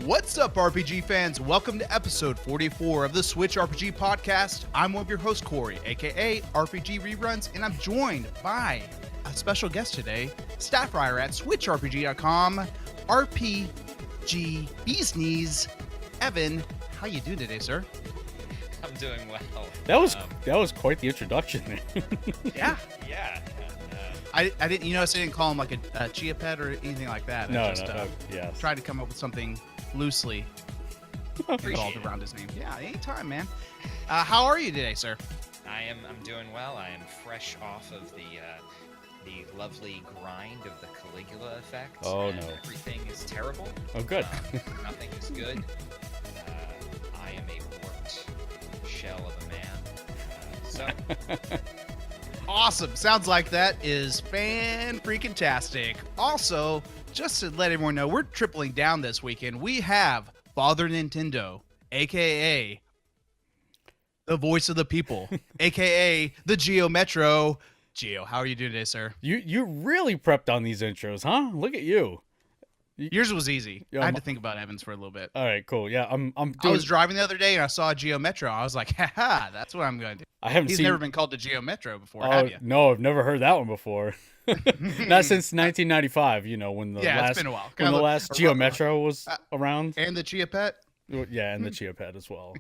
What's up, RPG fans? Welcome to episode 44 of the Switchrpg podcast. I'm one of your hosts, Corey, aka RPG Reruns, and I'm joined by a special guest today, staff writer at Switchrpg.com, RPG Bee's Knees, Evan. How you doing today, sir? I'm doing well. That was quite the introduction. Yeah. Yeah. I didn't, you notice I didn't call him like a chia pet or anything like that. No, I just yeah. tried to come up with something loosely involved it. around his name. Yeah, anytime, man. How are you today, sir? I'm doing well. I am fresh off of the lovely grind of the Caligula effect. Oh, and no. Everything is terrible. Oh, good. Nothing is good. I am a warped shell of a man. So Awesome. Sounds like that is fan-freaking-tastic. Also, just to let everyone know, we're tripling down this weekend. We have Father Nintendo, a.k.a. the voice of the people, a.k.a. the Geo Metro. Geo, how are you doing today, sir? You really prepped on these intros, huh? Look at you. Yours was easy. Yeah, I had to think about Evan's for a little bit. All right, cool. Yeah, I'm I doing. was driving the other day and I saw a Geo Metro. I was like, haha, that's what I'm going to do. I haven't He's seen. never been called the Geo Metro before, Oh have you? no, I've never heard that one before. Not since 1995. You know when the Yeah, last it's been a while. when the last Geo Metro was uh, around. And the Chia Pet? Yeah, and the Geopad as well.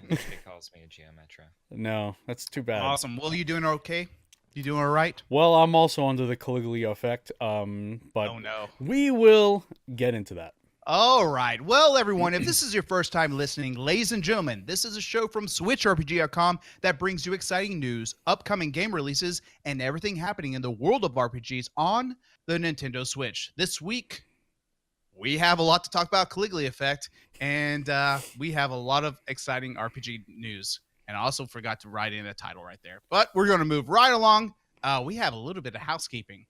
nobody calls me a Geometra. No, that's too bad. Awesome. Well, you doing okay? You doing all right? Well, I'm also under the Caligula effect. But Oh, no. we will get into that. All right. Well, everyone, if this is your first time listening, ladies and gentlemen, this is a show from SwitchRPG.com that brings you exciting news, upcoming game releases, and everything happening in the world of RPGs on the Nintendo Switch. This week, we have a lot to talk about Caligula effect, and we have a lot of exciting RPG news. And I also forgot to write in a title right there. But we're going to move right along. We have a little bit of housekeeping.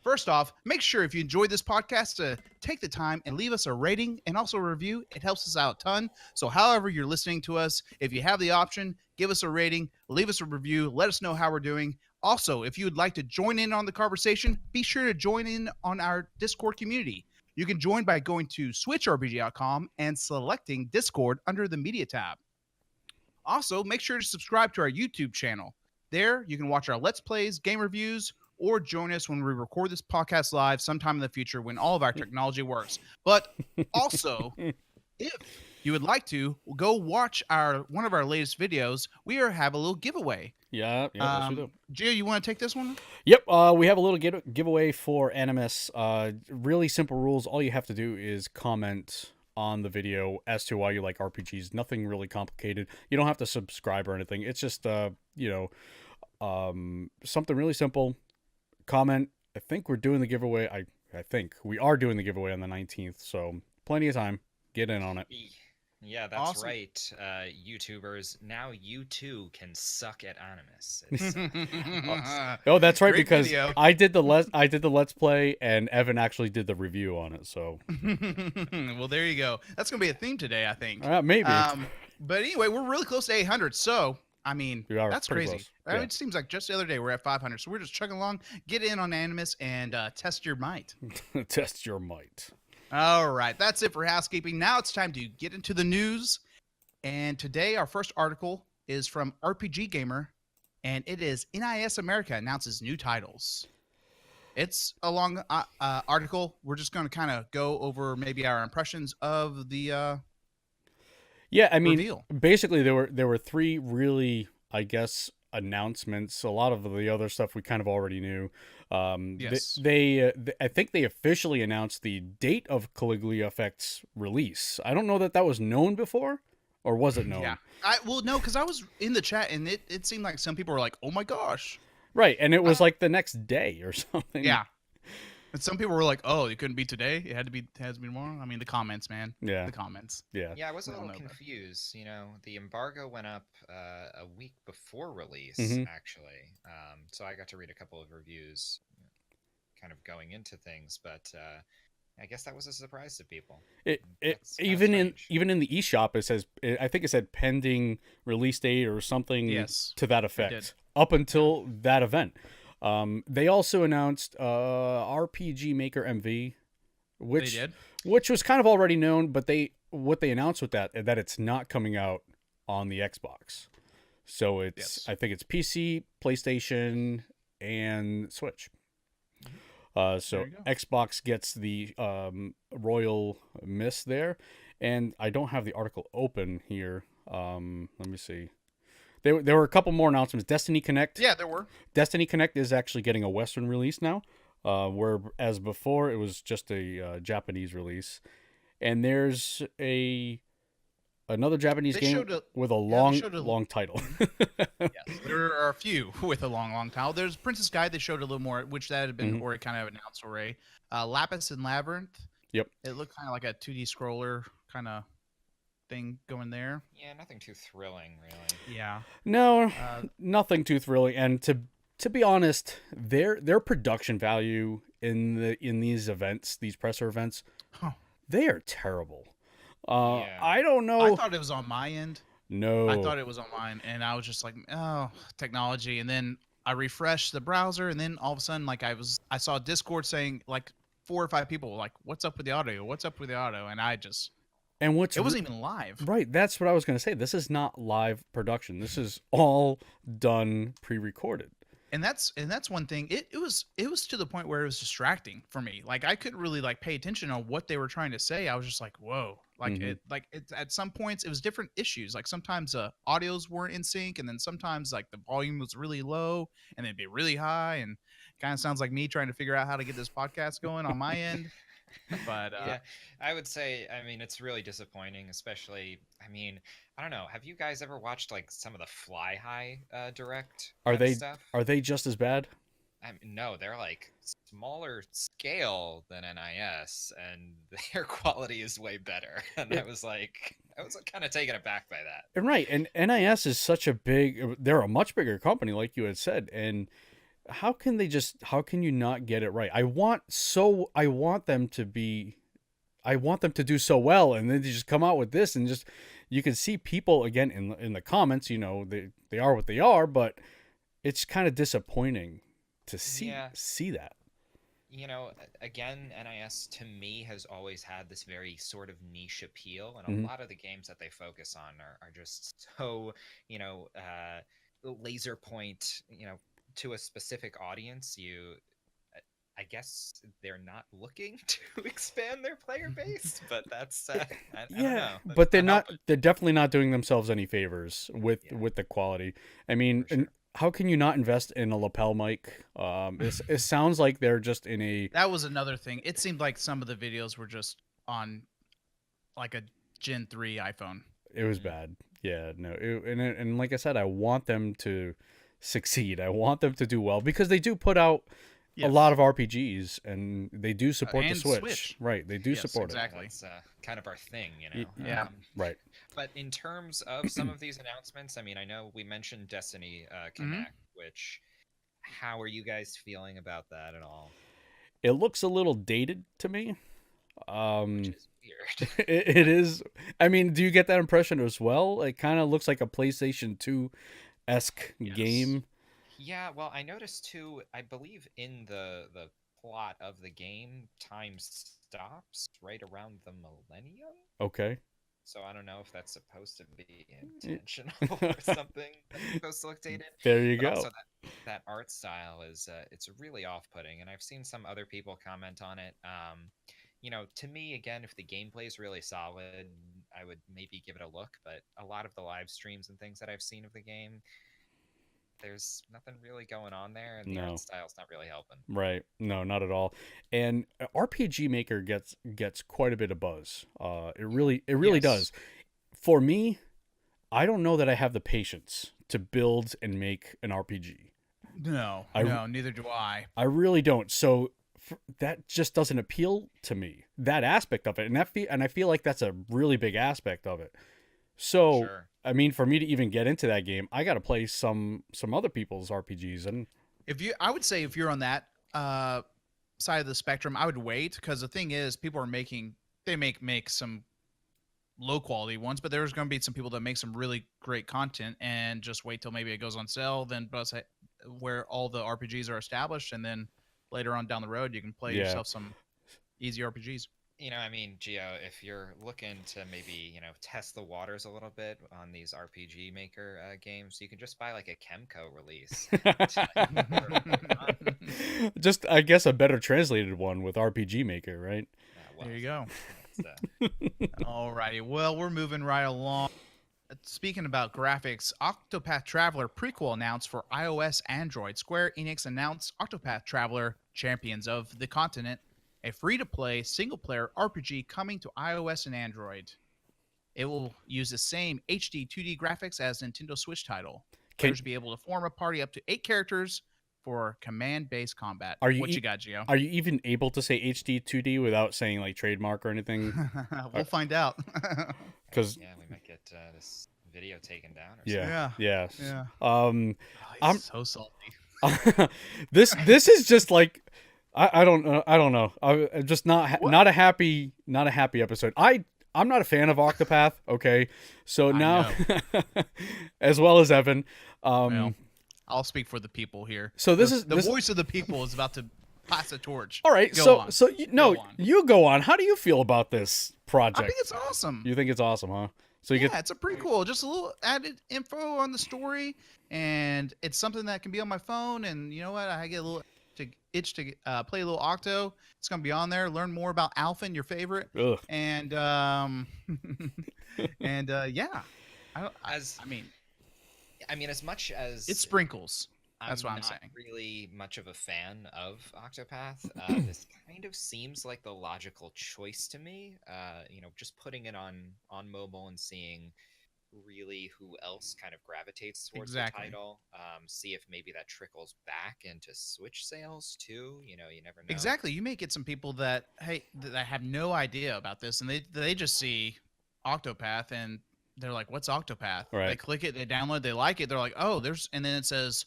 First off, make sure if you enjoyed this podcast to take the time and leave us a rating and also a review. It helps us out a ton. So however you're listening to us, if you have the option, give us a rating, leave us a review, let us know how we're doing. Also, if you would like to join in on the conversation, be sure to join in on our Discord community. You can join by going to switchrpg.com and selecting Discord under the Media tab. Also, make sure to subscribe to our YouTube channel. There, you can watch our Let's Plays, game reviews, or join us when we record this podcast live sometime in the future when all of our technology works. But also, if you would like to, go watch one of our latest videos. We have a little giveaway. Yeah, yes, we do. Gio, you want to take this one? Yep, we have a little giveaway for Animus. Really simple rules. All you have to do is comment on the video as to why you like RPGs. Nothing really complicated. You don't have to subscribe or anything. It's just, something really simple. Comment. I think we're doing the giveaway. I think we are doing the giveaway on the 19th. So plenty of time. Get in on it. Yeah, that's Awesome. right. YouTubers, now you too can suck at Animus. Oh, that's right, Great because video. I did the Let's Play and Evan actually did the review on it. So Well, there you go. That's going to be a theme today, I think. maybe. But anyway, we're really close to 800. So, I mean, We are that's pretty crazy. close. Yeah. It seems like just the other day we're at 500. So we're just chugging along. Get in on Animus and test your might. Test your might. All right. That's it for housekeeping. Now it's time to get into the news. And today our first article is from RPG Gamer. And it is NIS America announces new titles. It's a long article. We're just going to kind of go over maybe our impressions of the Yeah, I mean, reveal. basically there were three really, I guess, announcements. A lot of the other stuff we kind of already knew. Yes. I think they officially announced the date of Caligula Effect's release. I don't know that was known before, or was it known? Yeah. No, because I was in the chat and it seemed like some people were like, oh my gosh. Right, and it was like the next day or something. Yeah. And some people were like, "Oh, it couldn't be today. It has to be tomorrow." I mean, the comments, man. Yeah. The comments. Yeah. Yeah, I was a We all little know that. confused. The embargo went up a week before release, Mhm. actually. So I got to read a couple of reviews, kind of going into things, but I guess that was a surprise to people. That's kinda strange. even in the eShop, it says, I think it said pending release date or something Yes, to that did. effect up until that event. They also announced RPG Maker MV, They which did. which was kind of already known, but what they announced with that it's not coming out on the Xbox. So it's Yes. I think it's PC, PlayStation, and Switch. So There you go. Xbox gets the royal miss there, and I don't have the article open here. Let me see. There were a couple more announcements. Destiny Connect. Yeah, there were. Destiny Connect is actually getting a Western release now, whereas before it was just a Japanese release. And there's another Japanese They game showed a with a yeah, they showed long title. yes. There are a few with a long title. There's Princess Guide. They showed a little more, which that had been Mhm. already kind of announced already. Lapis and Labyrinth. Yep. It looked kind of like a 2D scroller kind of thing going there. Yeah, nothing too thrilling, really. Yeah. No, Uh, nothing too thrilling. And to be honest, their production value in these events, these presser events, Huh. they are terrible. Yeah. I don't know. I thought it was on my end. No. I thought it was on mine, and I was just like, oh, technology. And then I refreshed the browser, and then all of a sudden, like I saw Discord saying like 4 or 5 people were like, "What's up with the audio? What's up with the audio?" And And what's it wasn't even live. right? That's what I was gonna say. This is not live production. This is all done pre-recorded. And that's one thing. It was to the point where it was distracting for me. Like I couldn't really like pay attention on what they were trying to say. I was just like, whoa. Like Mhm. it at some points it was different issues. Like sometimes audios weren't in sync, and then sometimes like the volume was really low and then it'd be really high, and kind of sounds like me trying to figure out how to get this podcast going on my end. But Yeah, I would say, I mean, it's really disappointing, especially, I mean, I don't know. Have you guys ever watched like some of the Fly High direct Are they stuff? are they just as bad? I mean, no, they're like smaller scale than NIS, and their quality is way better. And Yeah. I was kind of taken aback by that. And right, and NIS is such a big. They're a much bigger company, like you had said, and how can you not get it right? I want them to be I want them to do so well, and then they just come out with this, and just you can see people again in the comments. They are what they are, but it's kind of disappointing to Yeah. see that. Again, NIS to me has always had this very sort of niche appeal, and a Mhm. lot of the games that they focus on are just so, laser point, to a specific audience. I guess they're not looking to expand their player base, but that's I don't know. That's but they're not not. They're definitely not doing themselves any favors with Yeah. with the quality. I mean, For sure. how can you not invest in a lapel mic? It sounds like they're just in a that was another thing. It seemed like some of the videos were just on like a Gen 3 iPhone. It was Mhm. bad. Yeah, no. And like I said, I want them to succeed. I want them to do well because they do put out a lot of RPGs and they do support the and Switch. Switch. Right, they do Yes, support exactly. That's kind of our thing, Yeah. it. Right. But in terms of some of these announcements, I mean, I know we mentioned Destiny Connect, which, how are you guys feeling about that at all? It looks a little dated to me. Which is weird. It is. I mean, do you get that impression as well? It kind of looks like a PlayStation 2-esque Yes. game. Yeah, well, I noticed too, I believe in the plot of the game, time stops right around the millennium. Okay. So I don't know if that's supposed to be intentional or something. That's supposed to look dated. There you But go. also that art style is it's really off-putting, and I've seen some other people comment on it. To me, again, if the gameplay is really solid, I would maybe give it a look. But a lot of the live streams and things that I've seen of the game, there's nothing really going on there, and the No. art style's not really helping. Right. No, not at all. And RPG Maker gets quite a bit of buzz. It really Yes. does. For me, I don't know that I have the patience to build and make an RPG. No, I- no, neither do I. I really don't. So that just doesn't appeal to me. That aspect of it, and I feel like that's a really big aspect of it. So, Sure. I mean, for me to even get into that game, I got to play some other people's RPGs, and I would say if you're on that side of the spectrum, I would wait, because the thing is, people are make some low quality ones, but there's going to be some people that make some really great content, and just wait till maybe it goes on sale, then where all the RPGs are established, and then later on down the road you can play Yeah. yourself some easy RPGs. I mean, Gio, if you're looking to maybe, test the waters a little bit on these RPG Maker games, you can just buy like a Chemco release. just I guess a better translated one with RPG Maker, right? There you go. It's, Alrighty, well, we're moving right along. Speaking about graphics, Octopath Traveler prequel announced for iOS, Android. Square Enix announced Octopath Traveler: Champions of the Continent, a free-to-play single-player RPG coming to iOS and Android. It will use the same HD 2D graphics as Nintendo Switch title. Players will be able to form a party up to 8 characters for command-based combat. What you got, Gio? Are you even able to say HD 2D without saying like trademark or anything? We'll find out. Because yeah, we might get this video taken down. Or yeah, Yeah. I'm so salty. this is just like I don't know. I'm just not a happy episode. I'm not a fan of Octopath. Okay, so now as well as Evan. Well, I'll speak for the people here. So this the voice of the people is about to pass the torch. All right, Go on. you go on. How do you feel about this project? I think it's awesome. You think it's awesome, huh? So it's a prequel, just a little added info on the story, and it's something that can be on my phone. And you know what? I get a little itch to play a little Octo. It's gonna be on there. Learn more about Alphen, your favorite, Ugh. and yeah. I mean, as much as it sprinkles. That's what I'm not saying. Really much of a fan of Octopath. This kind of seems like the logical choice to me. Just putting it on mobile and seeing really who else kind of gravitates towards the title. See if maybe that trickles back into Switch sales too. You never know. Exactly. You may get some people that that have no idea about this, and they just see Octopath and they're like, "What's Octopath?" Right. They click it, they download, they like it. They're like, "Oh, and then it says,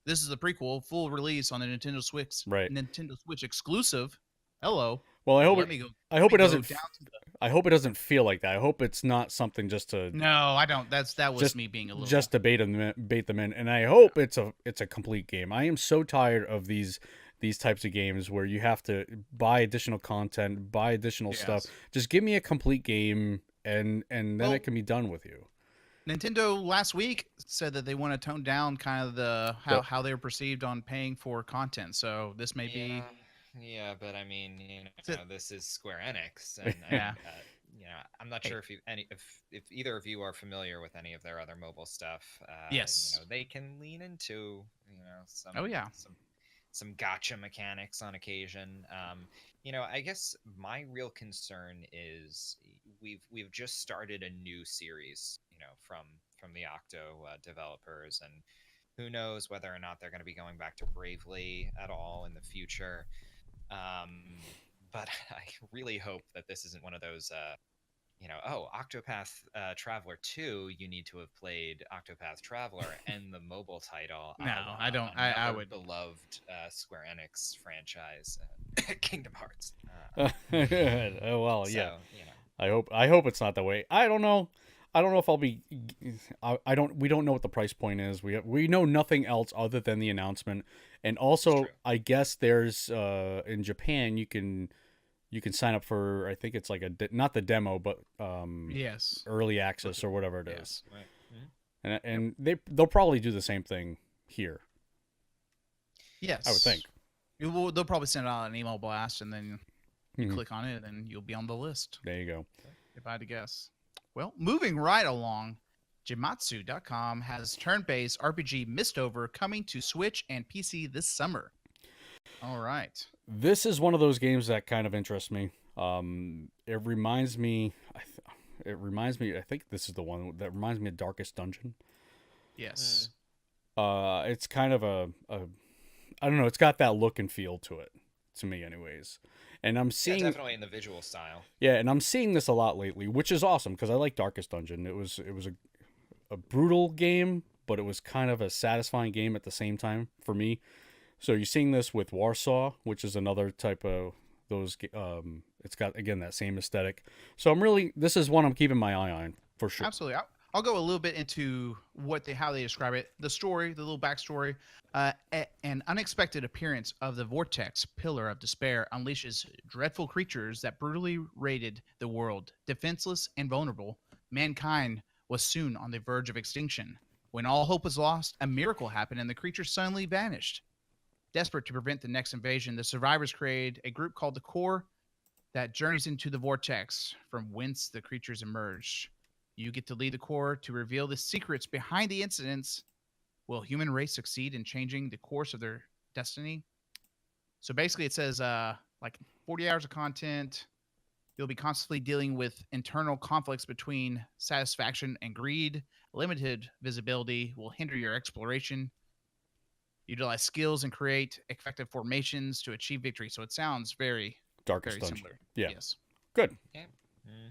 "This is the prequel, full release on the Nintendo Switch." Right. Nintendo Switch exclusive. Hello. Well, I hope it doesn't. I hope it doesn't feel like that. I hope it's not something just to. No, I don't. That was me being a little. Just to bait them in, and I hope it's a complete game. I am so tired of these types of games where you have to buy additional content, buy additional stuff. Just give me a complete game, and then it can be done with you. Nintendo last week said that they want to tone down kind of how they were perceived on paying for content. So this may be. Yeah, but I mean, this is Square Enix, and I'm not sure if either of you are familiar with any of their other mobile stuff. Yes, they can lean into some some gotcha mechanics on occasion. I guess my real concern is we've just started a new series, from the Octo developers, and who knows whether or not they're going to be going back to Bravely at all in the future. But I really hope that this isn't one of those, Octopath Traveler 2, you need to have played Octopath Traveler and the mobile title. No, I don't. I would. Beloved Square Enix franchise, Kingdom Hearts. Well, yeah. I hope it's not that way. I don't know if I'll be. We don't know what the price point is. We know nothing else other than the announcement. And also, I guess there's in Japan you can sign up for, I think it's like not the demo, but early access or whatever it is. Right. And they'll probably do the same thing here. Yes, I would think. They'll probably send out an email blast, and then you click on it, and you'll be on the list. There you go. If I had to guess. Well, moving right along. Jimatsu.com has turn-based RPG Mistover coming to Switch and PC this summer. All right. This is one of those games that kind of interests me. It reminds me. I think this is the one that reminds me of Darkest Dungeon. Yes. It's kind of a I don't know. It's got that look and feel to it. to me, anyways. And I'm Yeah, seeing, definitely in the visual style. yeah, and I'm seeing this a lot lately, which is awesome because I like Darkest Dungeon. It was a brutal game, but it was kind of a satisfying game at the same time for me. So you're seeing this with Warsaw, which is another type of those. It's got again that same aesthetic. So this is one I'm keeping my eye on for sure. Absolutely. I'll go a little bit into how they describe it. The story, the little backstory. An unexpected appearance of the Vortex Pillar of Despair unleashes dreadful creatures that brutally raided the world. Defenseless and vulnerable, mankind was soon on the verge of extinction. When all hope was lost, a miracle happened and the creatures suddenly vanished. Desperate to prevent the next invasion, the survivors created a group called the Core that journeys into the Vortex from whence the creatures emerged. You get to lead the Core to reveal the secrets behind the incidents. Will human race succeed in changing the course of their destiny? So basically it says like 40 hours of content. You'll be constantly dealing with internal conflicts between satisfaction and greed. Limited visibility will hinder your exploration. Utilize skills and create effective formations to achieve victory. So it sounds very Darkest Dungeon. similar. Yeah. Yes. Good. Yeah. Mm-hmm.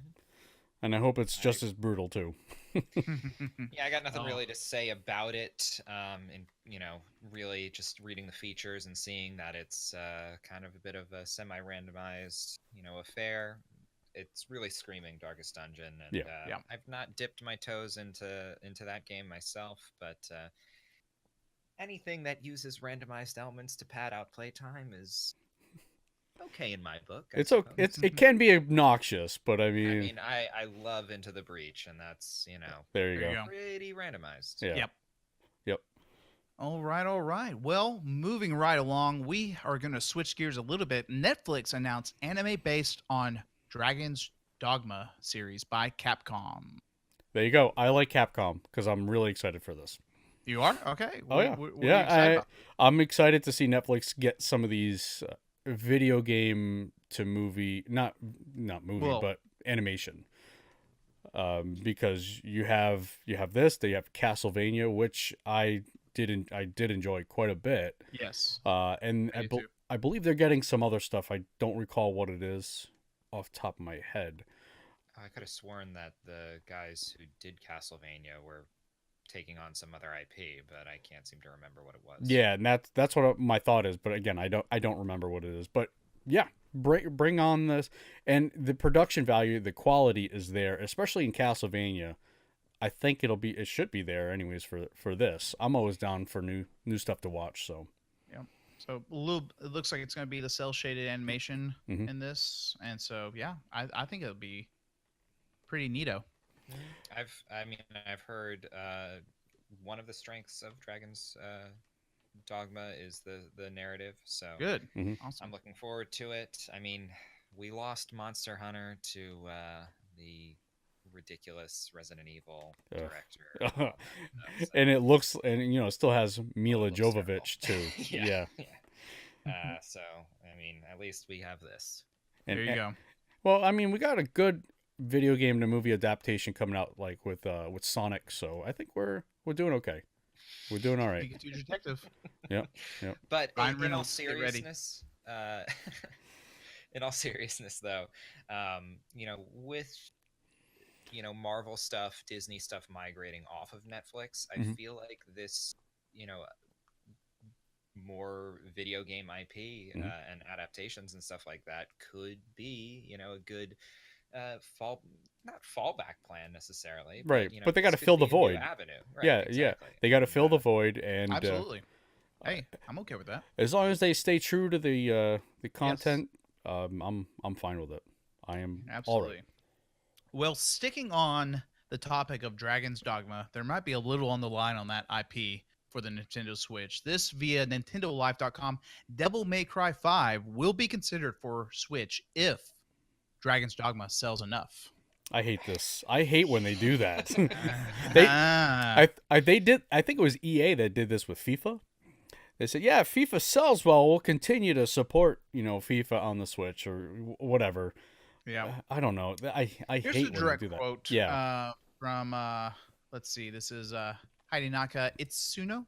And I hope it's just as brutal too. Yeah, I got nothing Oh. really to say about it. And really just reading the features and seeing that it's kind of a bit of a semi-randomized, affair. It's really screaming Darkest Dungeon, and Yeah. I've not dipped my toes into that game myself, but anything that uses randomized elements to pad out playtime is okay in my book. It's okay. It can be obnoxious, but I mean, I love Into the Breach, and that's there you There you go. go. pretty randomized. Yeah. Yep. Yep. All right. Well, moving right along, we are going to switch gears a little bit. Netflix announced anime based on Dragon's Dogma series by Capcom. There you go. I like Capcom because I'm really excited for this. You are? Okay. Oh yeah, What are you excited about? I'm excited to see Netflix get some of these video game to movie, not movie, Well- but animation. Because you have this, they have Castlevania, which I did enjoy quite a bit. Yes. And I did too. I believe they're getting some other stuff. I don't recall what it is off the top of my head. I could have sworn that the guys who did Castlevania were taking on some other IP, but I can't seem to remember what it was. Yeah, and that's what my thought is. But again, I don't remember what it is. But yeah, bring on this, and the production value, the quality is there, especially in Castlevania. I think it should be there anyways for this. I'm always down for new stuff to watch. So So it looks like it's going to be the cell shaded animation Mhm. in this, and so yeah, I think it'll be pretty neato. I've heard one of the strengths of Dragon's Dogma is the narrative, so Good. Mhm. Awesome. I'm looking forward to it. I mean, we lost Monster Hunter to the ridiculous Resident Evil Ugh. director, and all that stuff, so and it looks, and it still has Mila it looks Jovovich too. terrible. Yeah. So I mean, at least we have this. There you go. Well, I mean, we got a good video game to movie adaptation coming out, like with Sonic. So I think we're doing okay. We're doing all right. Pikachu Detective. But Ryan in all Reynolds, get ready. seriousness, in all seriousness, though, with Marvel stuff, Disney stuff migrating off of Netflix, I Mhm. feel like this, more video game IP Mhm. and adaptations and stuff like that could be, a good not fallback plan necessarily, Right, but, but they gotta this could fill the be a new void. avenue. Right, Yeah, exactly. they got to fill the And, void, and Absolutely. Hey, I'm okay with that. as long as they stay true to the content, I'm fine with it. I am Absolutely. all right. Well, sticking on the topic of Dragon's Dogma, there might be a little on the line on that IP for the Nintendo Switch. This via NintendoLife.com, Devil May Cry 5 will be considered for Switch if Dragon's Dogma sells enough. I hate this. I hate when they do that. Ah. They did. I think it was EA that did this with FIFA. They said, "Yeah, FIFA sells well. We'll continue to support FIFA on the Switch or whatever." Yeah. I don't know. I Here's hate a when they direct do that. quote from, let's see, this is Hidinaka Itsuno.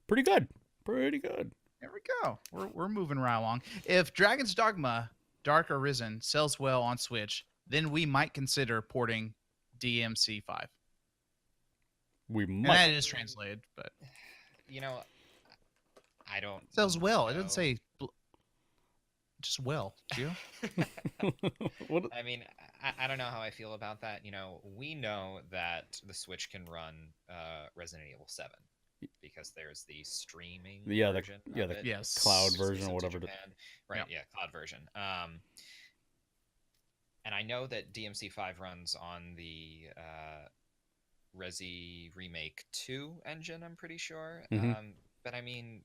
Pretty good. Pretty good. There we go. We're moving right along. If Dragon's Dogma Dark Arisen sells well on Switch, then we might consider porting DMC5. We And might. that is translated, but You know, I don't sells well. It doesn't know. say just well, Gio. What? I mean, I don't know how I feel about that. We know that the Switch can run Resident Evil 7 because there's the streaming Yeah, version the of it. Yes. cloud version or exclusive to whatever. Japan. Right, Yep. yeah, cloud version. And I know that DMC5 runs on the Resi Remake 2 engine, I'm pretty sure. Mhm. But I mean,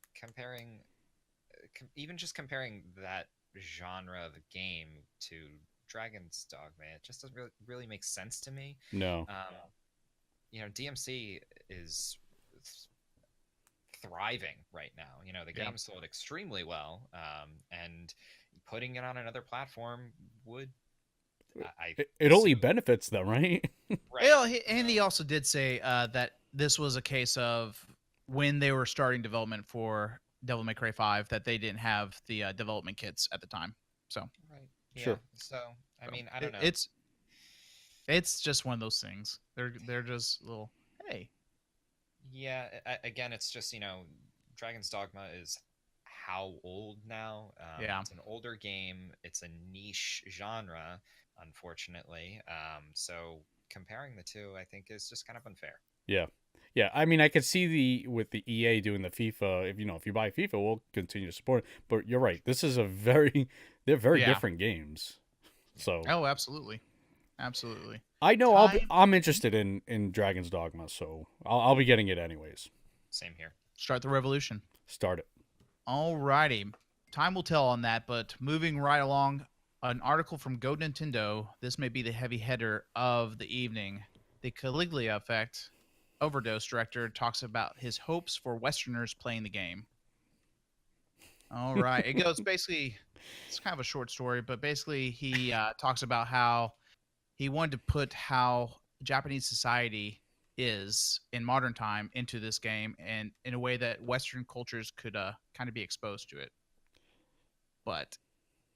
even just comparing that genre of game to Dragon's Dogma, it just doesn't really make sense to me. No. DMC is thriving right now. The Yeah. game sold extremely well, and putting it on another platform would, It only assume- benefits them, right? right. Well, and he also did say that this was a case of when they were starting development for Devil May Cry 5 that they didn't have the development kits at the time. So Right. Yeah. Sure. So I mean, I it- don't know. it's just one of those things. They're just little hey. Yeah. Again, it's just Dragon's Dogma is how old now? Yeah. It's an older game. It's a niche genre, unfortunately. So comparing the two, I think, is just kind of unfair. Yeah. Yeah, I mean, I could see with the EA doing the FIFA. If you buy FIFA, we'll continue to support it. But you're right. This is they're very Yeah. different games. So Oh, absolutely, absolutely. I know Time- I'm interested in Dragon's Dogma, so I'll be getting it anyways. Same here. Start the revolution. Start it. Alrighty. Time will tell on that, but moving right along, an article from Go Nintendo. This may be the heavy hitter of the evening. The Caligula Effect Overdose director talks about his hopes for Westerners playing the game. All right. It goes basically, it's kind of a short story, but basically he talks about how he wanted to put how Japanese society is in modern time into this game and in a way that Western cultures could kind of be exposed to it. But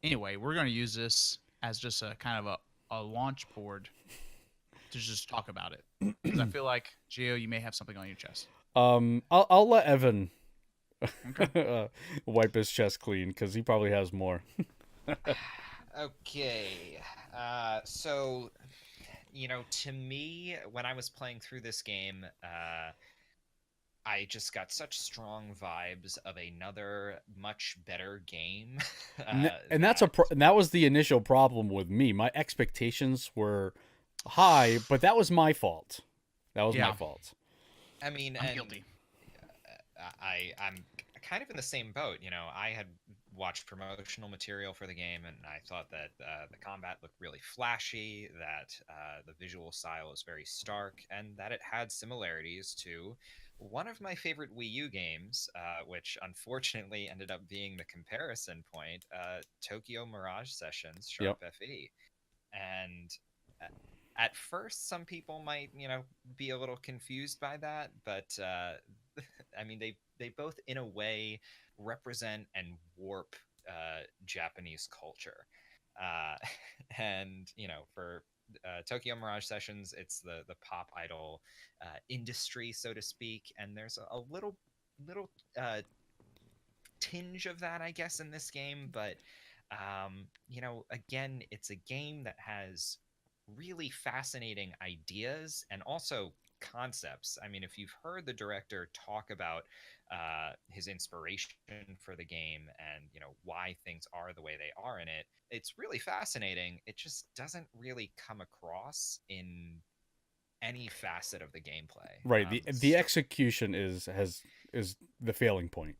anyway, we're going to use this as just a kind of a launch board to just talk about it. Because I feel like, Gio, you may have something on your chest. I'll let Evan Okay. wipe his chest clean because he probably has more. Okay. So, to me, when I was playing through this game, I just got such strong vibes of another much better game. And that was the initial problem with me. My expectations were high, but that was my fault. That was Yeah. my fault. I mean, I'm and guilty. I'm kind of in the same boat. I had watched promotional material for the game, and I thought that the combat looked really flashy, that the visual style is very stark, and that it had similarities to one of my favorite Wii U games, which unfortunately ended up being the comparison point, Tokyo Mirage Sessions Sharp FE. And at first, some people might, be a little confused by that, but I mean, they both, in a way, represent and warp Japanese culture. And for Tokyo Mirage Sessions, it's the pop idol industry, so to speak, and there's a little tinge of that, I guess, in this game. But again, it's a game that has really fascinating ideas and also concepts. I mean, if you've heard the director talk about his inspiration for the game and why things are the way they are in it, it's really fascinating. It just doesn't really come across in any facet of the gameplay. Right. The execution is the failing point.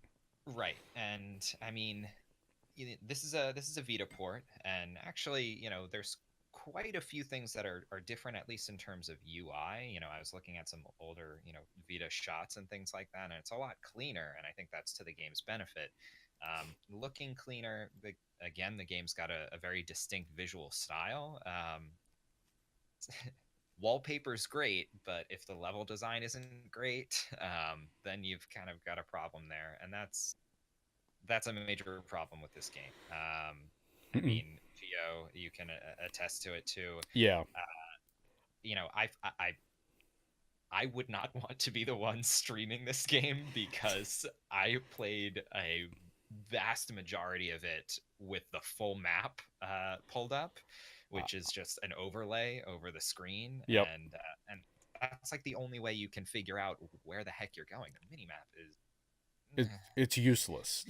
Right. And I mean, this is a Vita port, and actually, there's quite a few things that are different, at least in terms of UI. I was looking at some older, Vita shots and things like that, and it's a lot cleaner, and I think that's to the game's benefit. Looking cleaner, again, the game's got a very distinct visual style. Wallpaper's great, but if the level design isn't great, then you've kind of got a problem there, and that's that's a major problem with this game. I Mm-mm. mean, Geo, you can attest to it too. Yeah. You know, I would not want to be the one streaming this game because I played a vast majority of it with the full map pulled up, which is just an overlay over the screen, Yep. and that's like the only way you can figure out where the heck you're going. The mini map is It's useless.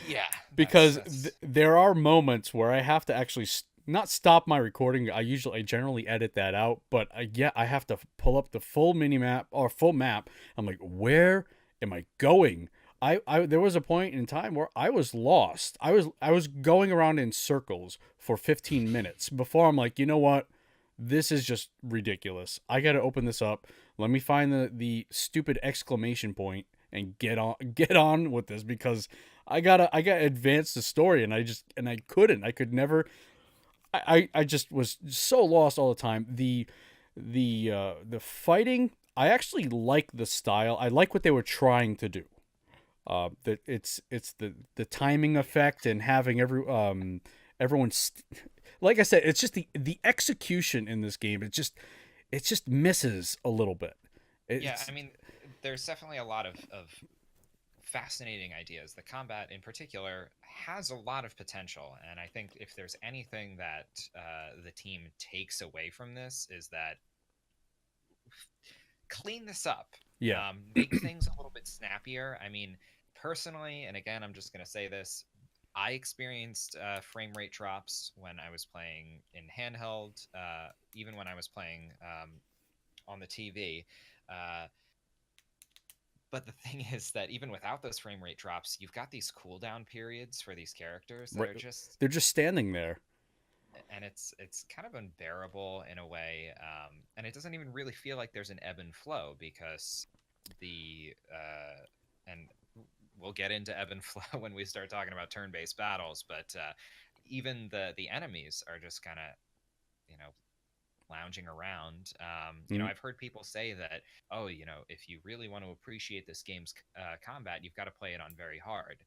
yeah, Because that's there are moments where I have to actually not stop my recording. I generally edit that out, but yeah, I have to pull up the full mini map or full map. I'm like, where am I going? I there was a point in time where I was lost. I was going around in circles for 15 minutes before I'm like, you know what? This is just ridiculous. I got to open this up. Let me find the stupid exclamation point and get on with this because I got advance the story and I could never I just was so lost all the time. The fighting, I actually like the style. I like what they were trying to do. That it's the timing effect and having everyone like I said, it's just the execution in this game. It just misses a little bit. yeah. It's I mean, there's definitely a lot of fascinating ideas. The combat, in particular, has a lot of potential, and I think if there's anything that the team takes away from this is that clean this up, yeah. make things a little bit snappier. I mean, personally, and again, I'm just going to say this. I experienced frame rate drops when I was playing in handheld, even when I was playing on the TV. Uh, but the thing is that even without those frame rate drops, you've got these cooldown periods for these characters that Right. are just, They're just standing there. and it's kind of unbearable in a way, and it doesn't even really feel like there's an ebb and flow because the and we'll get into ebb and flow when we start talking about turn-based battles, but even the enemies are just kind of, you know, lounging around. You know, Mhm. I've heard people say that, oh, you know, if you really want to appreciate this game's combat, you've got to play it on very hard,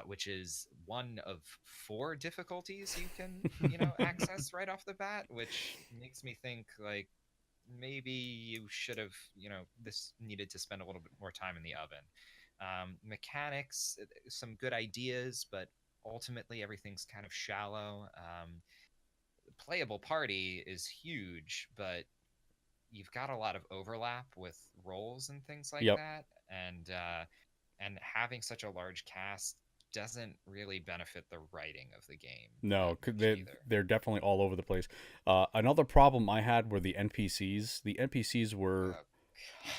which is one of four difficulties you can, you know, access right off the bat, which makes me think like maybe you should have, you know, this needed to spend a little bit more time in the oven. Mechanics, some good ideas, but ultimately everything's kind of shallow. Playable party is huge, but you've got a lot of overlap with roles and things like Yep. that, and having such a large cast doesn't really benefit the writing of the game that No, much they either. they're definitely all over the place. Another problem I had were the NPCs. The NPCs were Uh,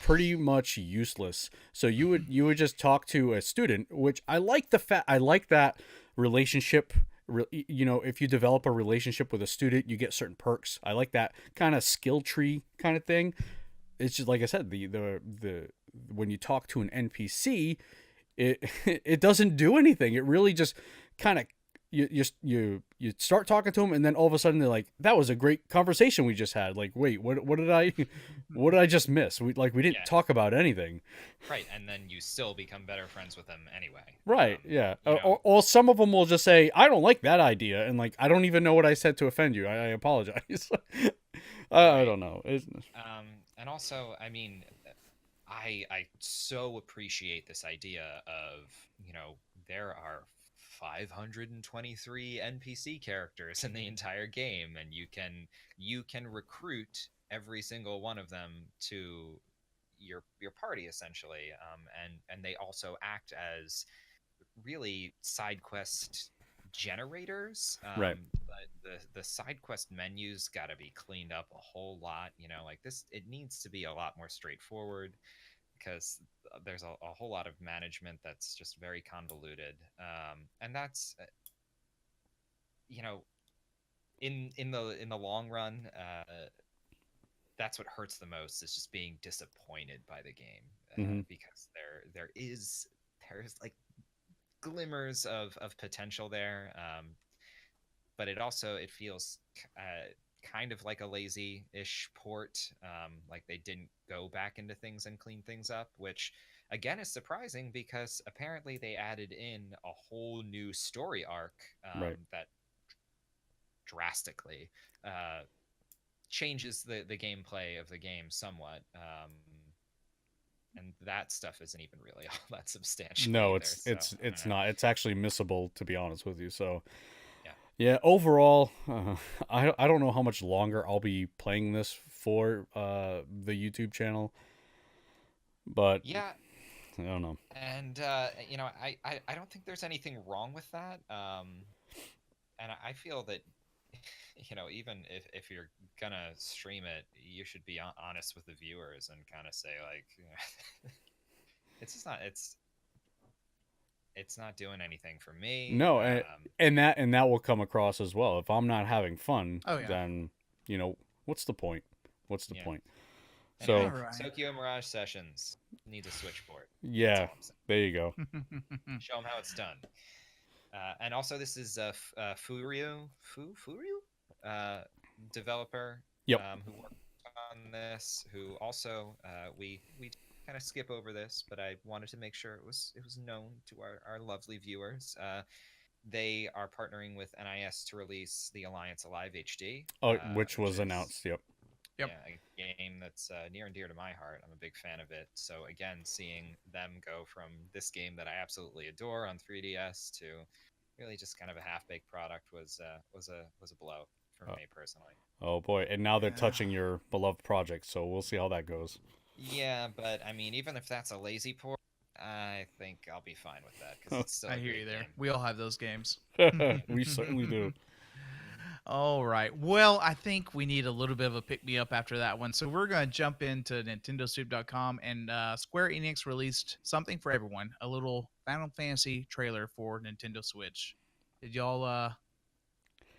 pretty much useless. So you would just talk to a student, which I like that relationship. You know, if you develop a relationship with a student, you get certain perks. I like that kind of skill tree kind of thing. It's just like I said, the when you talk to an NPC, it it doesn't do anything. It really just kind of you start talking to them, and then all of a sudden they're like, "That was a great conversation we just had." Like, wait, what did I what did I just miss? We didn't yeah, talk about anything. right, and then you still become better friends with them anyway. Right? Yeah. You know, Or some of them will just say, "I don't like that idea," and like, I don't even know what I said to offend you. I apologize. I right. don't know. It's, And also, I mean, I so appreciate this idea of, you know, there are 523 NPC characters in the entire game, and you can recruit every single one of them to your party essentially, and they also act as really side quest generators. right. But the side quest menus got to be cleaned up a whole lot. You know, like this, it needs to be a lot more straightforward because there's a whole lot of management that's just very convoluted. And that's you know, in the long run, that's what hurts the most is just being disappointed by the game, Hmm. because there's like glimmers of potential there, but it also it feels kind of like a lazy-ish port. Like they didn't go back into things and clean things up, which again is surprising because apparently they added in a whole new story arc Right. that drastically changes the gameplay of the game somewhat. And that stuff isn't even really all that substantial. No, either, it's so, it's not. It's actually missable, to be honest with you. So Yeah. yeah, overall, I don't know how much longer I'll be playing this for the YouTube channel, but Yeah, I don't know. and I don't think there's anything wrong with that. And I feel that even if you're gonna stream it, you should be honest with the viewers and kind of say like, it's just not it's not doing anything for me. No, and that will come across as well. If I'm not having fun, Oh, yeah. then what's the point? What's the Yeah. point? Anyway, So Alright. Tokyo Mirage Sessions needs a Switch port. yeah, That's all I'm saying. there you go. Show them how it's done. And also, this is Furyu, developer, Yep. who worked on this. Who also we kind of skip over this, but I wanted to make sure it was known to our lovely viewers. They are partnering with NIS to release the Alliance Alive HD, Which was is, announced. Yep. Yep. Yeah, a game that's near and dear to my heart. I'm a big fan of it. So again, seeing them go from this game that I absolutely adore on 3DS to really just kind of a half-baked product was a blow for me personally. Oh boy, and now they're Yeah. touching your beloved project, so we'll see how that goes. Yeah, but I mean, even if that's a lazy port, I think I'll be fine with that because it's still. I a hear great you there. game. We all have those games. We certainly do. All right. Well, I think we need a little bit of a pick me up after that one. So we're going to jump into NintendoSoup.com, and Square Enix released something for everyone, a little Final Fantasy trailer for Nintendo Switch. Did y'all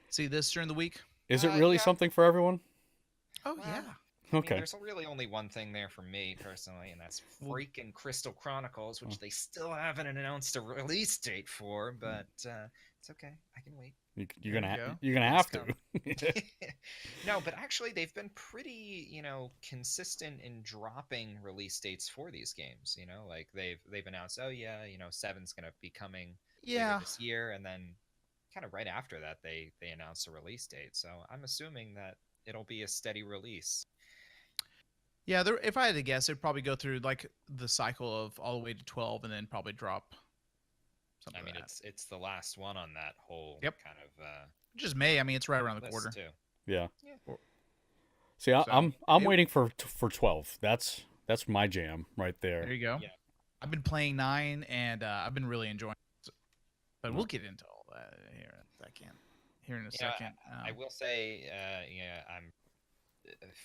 see this during the week? Is it really Yeah. something for everyone? Oh, Well, yeah. I mean, Okay. there's really only one thing there for me personally, and that's freaking Crystal Chronicles, which they still haven't announced a release date for. But it's okay, I can wait. You're There gonna you go. you're gonna have to. No, but actually, they've been pretty, consistent in dropping release dates for these games. Like they've announced, oh yeah, 7's gonna be coming later Yeah. this year, and then kind of right after that, they announced a release date. So I'm assuming that it'll be a steady release. Yeah, if I had to guess, it'd probably go through like the cycle of all the way to 12 and then probably drop something I mean, like that. it's the last one on that whole Yep. kind of Just May. I mean, it's right around the list quarter. too. Yeah. Yeah. See, So, I'm it- waiting for 12. That's my jam right There there. you go. Yeah. I've been playing 9, and I've been really enjoying it. But Mm. we'll get into all that here in a second. I will say, I'm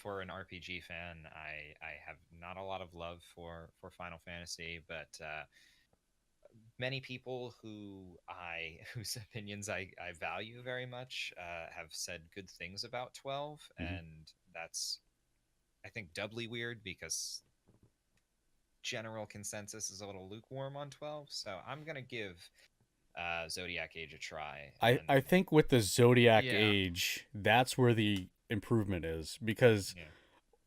for an RPG fan. I have not a lot of love for Final Fantasy, but many people whose opinions I value very much have said good things about 12, Mhm. and that's, I think, doubly weird because general consensus is a little lukewarm on 12. So I'm gonna give Zodiac Age a try. I think with the Zodiac Yeah. Age, that's where the improvement is, because Yeah.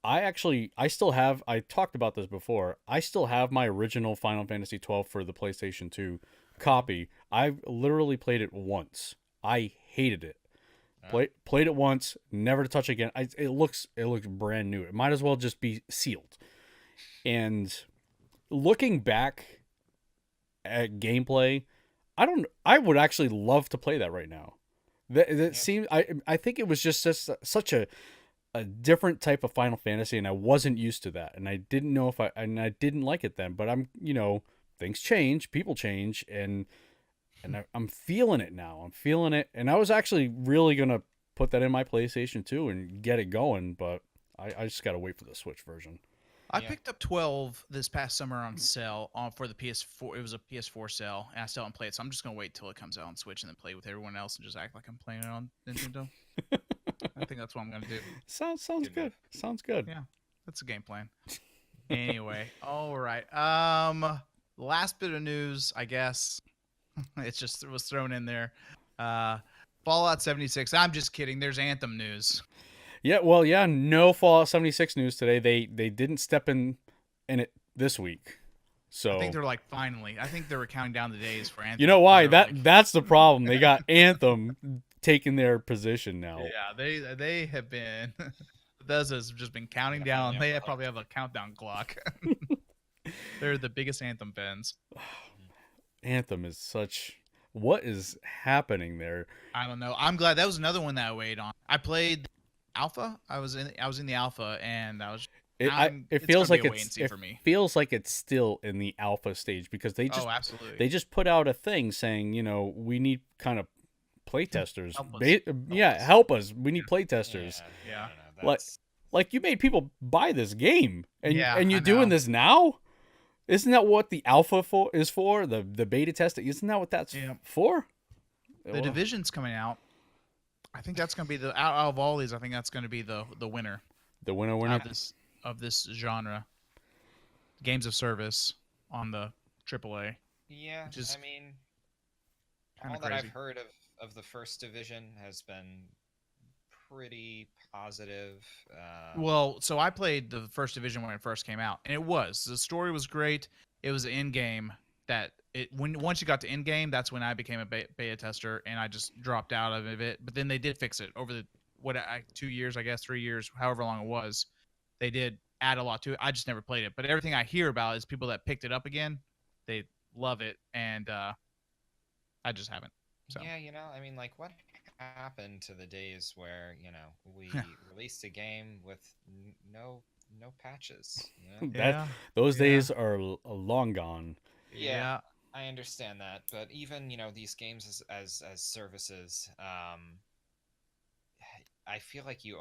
I still have, I talked about this before, I still have my original Final Fantasy 12 for the PlayStation 2 copy. I've literally played it once. I hated it. Played it once, never to touch again. It looks brand new. It might as well just be sealed. And looking back at gameplay, I would actually love to play that right now. That seems, I think it was just such a different type of Final Fantasy, and I wasn't used to that, and I didn't know if I didn't like it then. But things change, people change, and I'm feeling it now. I'm feeling it, and I was actually really gonna put that in my PlayStation 2 and get it going, but I just gotta wait for the Switch version. I Yeah. picked up 12 this past summer on sale for the PS4. It was a PS4 sale, and I still haven't played it, so I'm just gonna wait till it comes out on Switch and then play with everyone else and just act like I'm playing it on Nintendo. I think that's what I'm gonna do. Sounds Good good. move. Sounds good. Yeah. That's a game plan. Anyway, all right. Last bit of news, I guess. It was thrown in there. Fallout 76. I'm just kidding. There's Anthem news. Yeah, well, yeah, no Fallout 76 news today. They didn't step in it this week. So I think they're like, finally. I think they were counting down the days for Anthem. you know why? They're like, That's the problem. They got Anthem taking their position now. yeah, they have been. Bethesda's just been counting down. They probably have a countdown clock. They're the biggest Anthem fans. Anthem is such. What is happening there? I don't know. I'm glad that was another one that I weighed on. I played alpha. I was in the alpha, and I was. It feels like a wait and see it for me. feels like it's still in the alpha stage because they just absolutely. they just put out a thing saying, we need kind of playtesters. Help us. We need playtesters. Yeah. I don't know, Like you made people buy this game, and you're I doing know. this now. Isn't that what the alpha is for? The beta testing. Isn't that what that's for? The Division's coming out. I think that's going to be out of all these. I think that's going to be the winner. The winner. Of this genre, games of service on the AAA. Yeah, I mean, all that I've heard of the first division has been pretty positive. Well, so I played the first division when it first came out, and the story was great. It was in game once you got to in game, that's when I became a beta tester, and I just dropped out of it. But then they did fix it over the 2 years, I guess 3 years, however long it was. They did add a lot to it. I just never played it. But everything I hear about is people that picked it up again. They love it. And I just haven't. So. Yeah, I mean, like, what happened to the days where, we released a game with no patches? Those days are long gone. Yeah, I understand that. But even, these games as services, I feel like you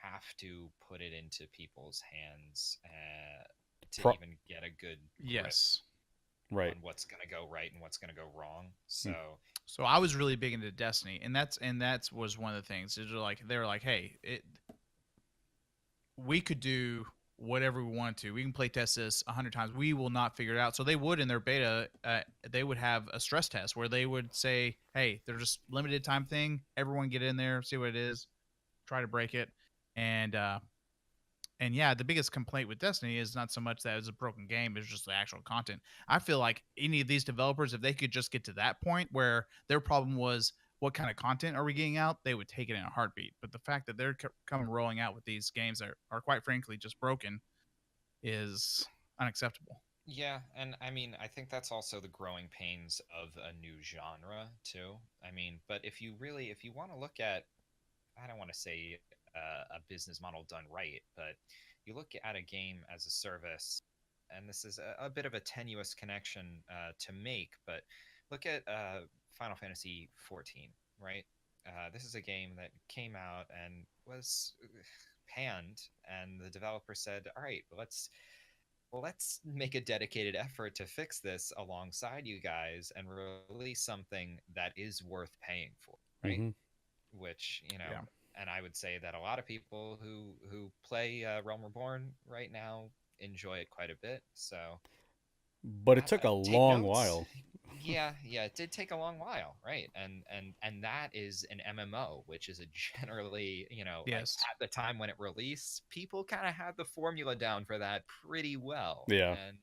have to put it into people's hands to even get a good grip right on what's gonna go right and what's gonna go wrong. So I was really big into Destiny, and that was one of the things. They were like, hey, we could do whatever we wanted to. We can play test this 100 times. We will not figure it out. So they would, in their beta, they would have a stress test where they would say, hey, they're just limited time thing. Everyone get in there, see what it is, try to break it. And yeah, the biggest complaint with Destiny is not so much that it's a broken game, it's just the actual content. I feel like any of these developers, if they could just get to that point where their problem was, what kind of content are we getting out, they would take it in a heartbeat. But the fact that they're coming rolling out with these games that are quite frankly just broken is unacceptable. Yeah, and I mean, I think that's also the growing pains of a new genre too. I mean, but if you want to look at, I don't want to say a business model done right, but you look at a game as a service, and this is a bit of a tenuous connection to make, but look at Final Fantasy 14, right? This is a game that came out and was panned, and the developer said, all right, let's make a dedicated effort to fix this alongside you guys and release something that is worth paying for, right? Mm-hmm. Which, and I would say that a lot of people who play Realm Reborn right now enjoy it quite a bit. So, but it took a long while. Yeah, it did take a long while, right? And that is an MMO, which is a generally, yes. Like at the time when it released, people kind of had the formula down for that pretty well. Yeah. And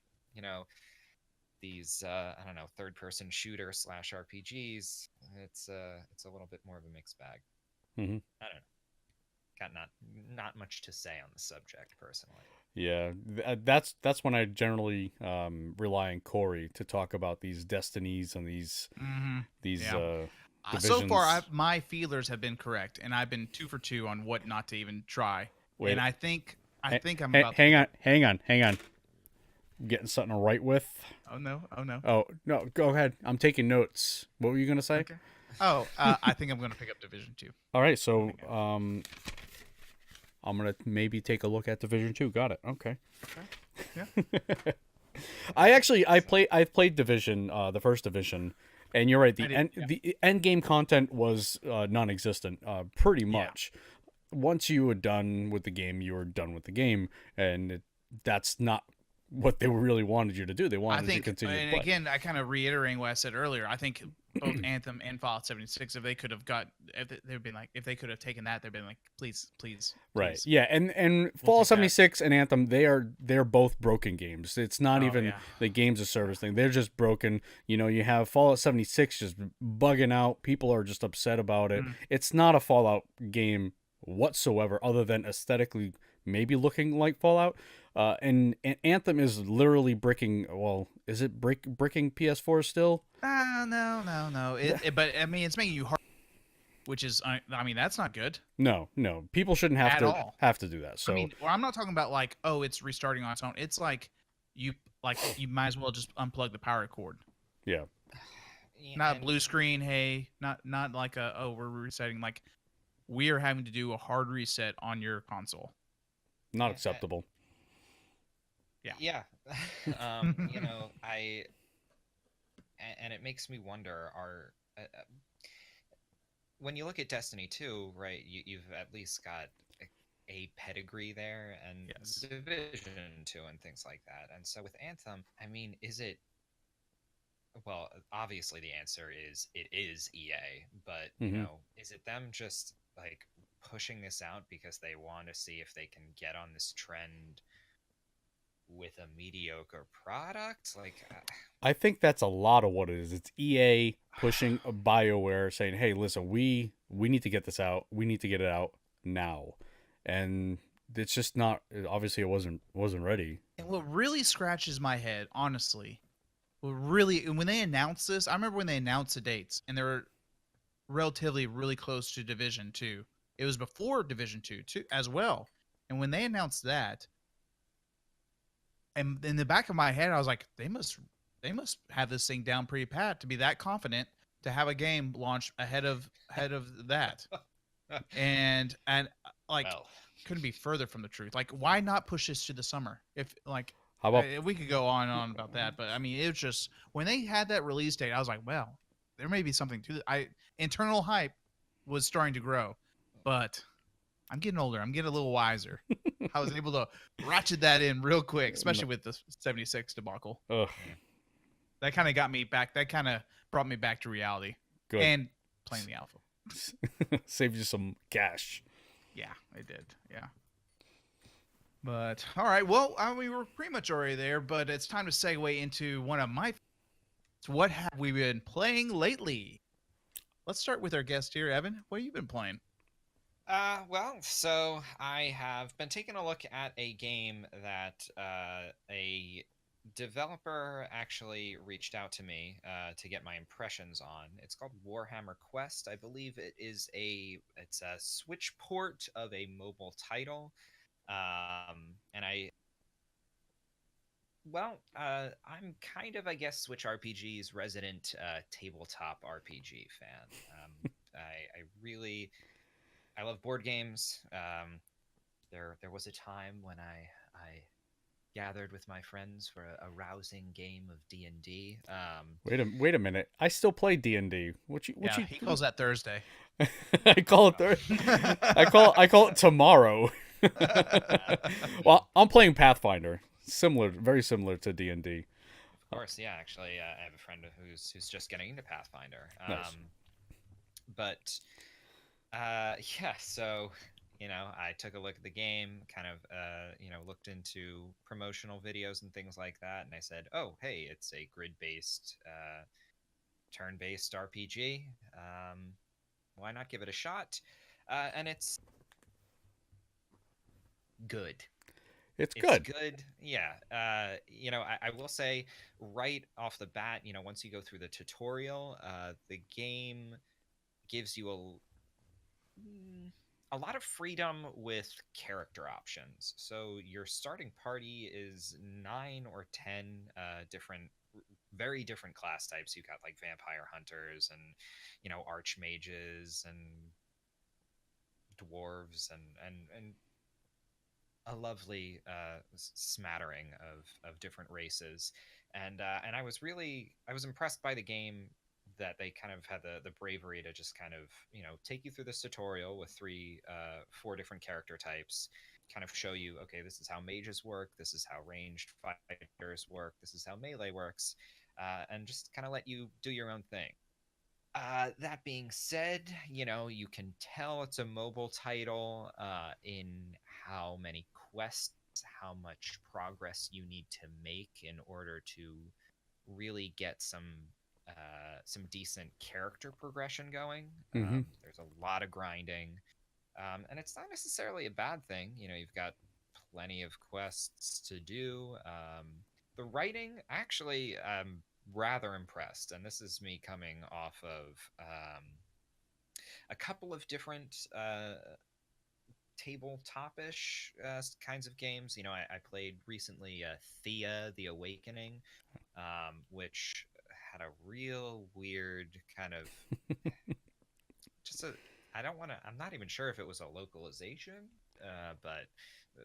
these I don't know, third-person shooter / RPGs, it's a little bit more of a mixed bag. Mm-hmm. I don't know. Got not much to say on the subject personally. Yeah, that's when I generally rely on Corey to talk about these destinies and these divisions. So far, my feelers have been correct, and I've been 2 for 2 on what not to even try. Wait, and I think I'm about. Hang on. I'm getting something to write with. Oh no! Oh no! Go ahead. I'm taking notes. What were you gonna say? Okay. Oh, I think I'm gonna pick up Division 2. All right, so I'm gonna maybe take a look at Division 2. Got it. Okay. Yeah. I played Division, the first Division, and you're right. The end game content was non-existent, pretty much. Once you were done with the game, you were done with the game, and that's not what they really wanted you to do. They I wanted you to think, continue to and play. again, I kind of reiterating what I said earlier. I think both Anthem and Fallout 76, if they could have they've been like, if they could have taken that, they've been like, please, please, Right. please. Yeah, and We'll Fallout take that. 76 and Anthem, they're both broken games. It's not Oh, even yeah. the games of service thing. They're just broken. You have Fallout 76 just bugging out. People are just upset about it. Mm. It's not a Fallout game whatsoever other than aesthetically maybe looking like Fallout. And Anthem is literally bricking, well, is it bricking PS4 still? No. But I mean, it's making you hard, which is, I mean, that's not good No. People shouldn't have at to all. have to do that. So I mean, well, I'm not talking about like, oh, it's restarting on its own. It's like you might as well just unplug the power cord. yeah. Yeah, Not a and- blue screen. Hey, not like a, oh, we're resetting. Like, we are having to do a hard reset on your console. Not Yeah, acceptable. Yeah. And it makes me wonder, when you look at Destiny 2, right, you've at least got a pedigree there, and Yes. Division 2 and things like that. And so with Anthem, I mean, well, obviously the answer is it is EA, but Mhm. is it them just like pushing this out because they want to see if they can get on this trend with a mediocre product? Like, I think that's a lot of what it is. It's EA pushing a BioWare saying, "Hey, listen, we need to get this out. We need to get it out now." And it's just not, obviously it wasn't ready. And what really scratches my head, honestly, when they announced this, I remember when they announced the dates, and they were relatively really close to Division 2. It was before Division 2 too, as well. And when they announced that, and in the back of my head, I was like, they must have this thing down pretty pat to be that confident to have a game launch ahead of that. and like, well, couldn't be further from the truth. Like, why not push this to the summer? If like, How about we could go on and on about that, but I mean, it was just when they had that release date, I was like, well, there may be something to it. Internal hype was starting to grow, but I'm getting older. I'm getting a little wiser. I was able to ratchet that in real quick, especially with the 76 debacle. ugh, That kind of got me back. That kind of brought me back to reality. good. And playing the alpha. Saved you some cash. Yeah, it did. Yeah. But all right, well, we were pretty much already there, but it's time to segue into one of my. What have we been playing lately? Let's start with our guest here, Evan. What have you been playing? well, so I have been taking a look at a game that a developer actually reached out to me to get my impressions on. It's called Warhammer Quest. I believe it's a Switch port of a mobile title. And I'm kind of, I guess, Switchrpg's resident tabletop RPG fan. I love board games. There was a time when I gathered with my friends for a rousing game of D&D. Wait a minute. I still play D&D. He calls that Thursday. I call it I call it tomorrow. Well, I'm playing Pathfinder. Very similar to D&D. Of course, yeah. Actually, I have a friend who's just getting into Pathfinder. Nice. But yeah. So I took a look at the game, kind of looked into promotional videos and things like that, and I said, oh, hey, it's a grid-based, turn-based RPG. Why not give it a shot? And it's good. It's It's good. good. Yeah. I will say right off the bat, once you go through the tutorial, the game gives you a lot of freedom with character options. So your starting party is 9 or 10 very different class types. You've got like vampire hunters and archmages and dwarves and a lovely smattering of different races, and I was impressed by the game that they kind of had the bravery to just kind of take you through this tutorial with 4 different character types, kind of show you, okay, this is how mages work, this is how ranged fighters work, this is how melee works, and just kind of let you do your own thing. That being said, you can tell it's a mobile title in how many quests, how much progress you need to make in order to really get some decent character progression going. Mhm. There's a lot of grinding, and it's not necessarily a bad thing. You've got plenty of quests to do. The writing, actually, rather impressed, and this is me coming off of a couple of different tabletop-ish kinds of games. I played recently Thea: The Awakening, which had a real weird kind of just a. I don't want to. I'm not even sure if it was a localization, but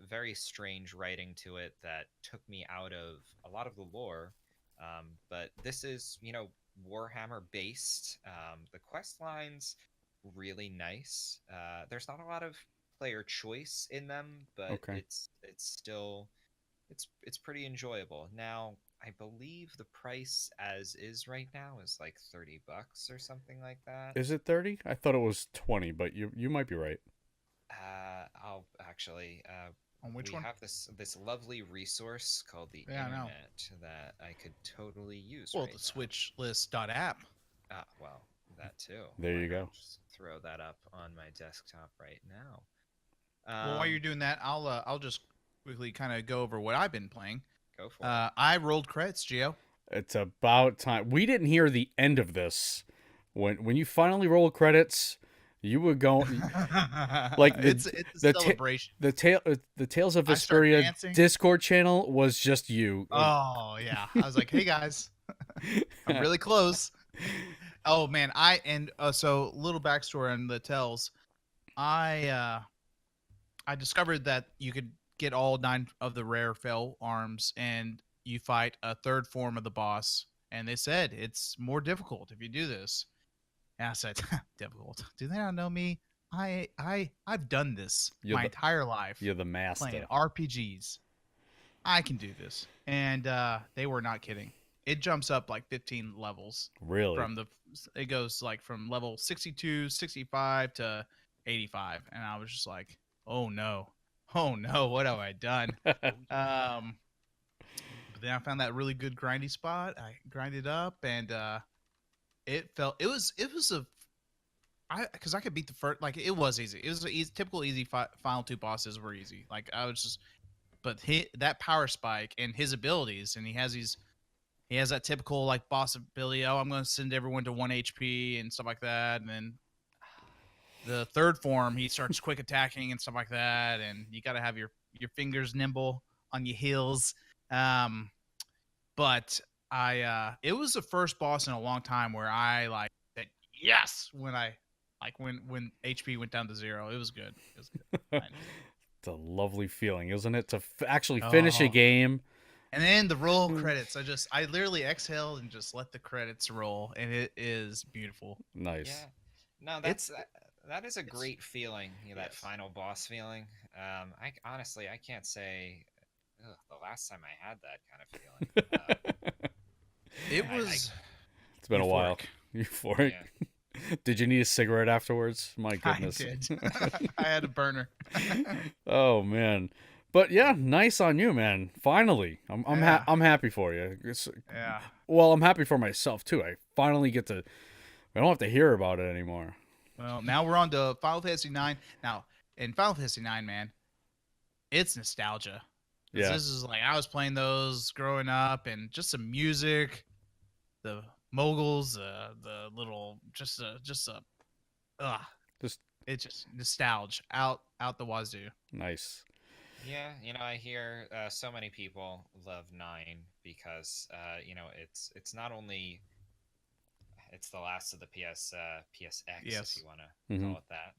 very strange writing to it that took me out of a lot of the lore. But this is, Warhammer based. The quest lines really nice. There's not a lot of player choice in them, but Okay. it's still it's pretty enjoyable. Now, I believe the price as is right now is like $30 or something like that. Is it 30? I thought it was 20, but you might be right. I'll actually. On which We one? have this lovely resource called the Yeah, I know. internet that I could totally use Well, right the now. switchlist.app. Well, that too. There Why you not go. just throw that up on my desktop right now? Well, while you're doing that, I'll just quickly kind of go over what I've been playing. Go for it. I rolled credits, Gio. It's about time. We didn't hear the end of this. When you finally roll credits, you were going like it's a the celebration. the Tales of I start Vesperia dancing. Discord channel was just you. Oh yeah, I was like, hey guys, I'm really close. Oh man, so little backstory on the tells. I discovered that you could get all 9 of the rare fell arms, and you fight a third form of the boss. And they said it's more difficult if you do this. And I said, difficult. Do they not know me? I've done this You're my the entire life you're the playing master. RPGs. I can do this. And they were not kidding. It jumps up like 15 levels Really? it goes like from level 62, 65 to 85. And I was just like, oh no. Oh no, what have I done? Um but then I found that really good grindy spot. I grinded up, and it was a I because I could beat the first, like, it was easy. It was a easy, typical easy final 2 bosses were easy. Like I was just, but that power spike and his abilities, and he has that typical like boss ability. Oh, I'm going to send everyone to 1 HP and stuff like that. And then the third form, he starts quick attacking and stuff like that. And you got to have your fingers nimble on your heels. But it was the first boss in a long time where I like that. Yes, when HP went down to 0, it was good. It was good. It's a lovely feeling, isn't it? To actually finish a Oh, game. and then the roll credits. I literally exhaled and just let the credits roll, and it is beautiful. Nice. Yeah. No, It's that is a it's great feeling. That yes. final boss feeling. I honestly, I can't say the last time I had that kind of feeling. It I was It's been a while. Euphoric. yeah. Did you need a cigarette afterwards? My I goodness. did. I had a burner. Oh man. But yeah, nice on you, man. Finally. Yeah. I'm happy for you. Yeah. Well, I'm happy for myself too. I finally get to I don't have to hear about it anymore. Well, now we're on to Final Fantasy 9. Now, in Final Fantasy 9, man, it's nostalgia. 'Cause Yeah. this is like I was playing those growing up, and just some music, the moguls, the little just a Just it's just nostalgia out the wazoo. nice. Yeah, I hear so many people love 9 because it's not only it's the last of the PSX, if Yes. you want to Hmm. call it that.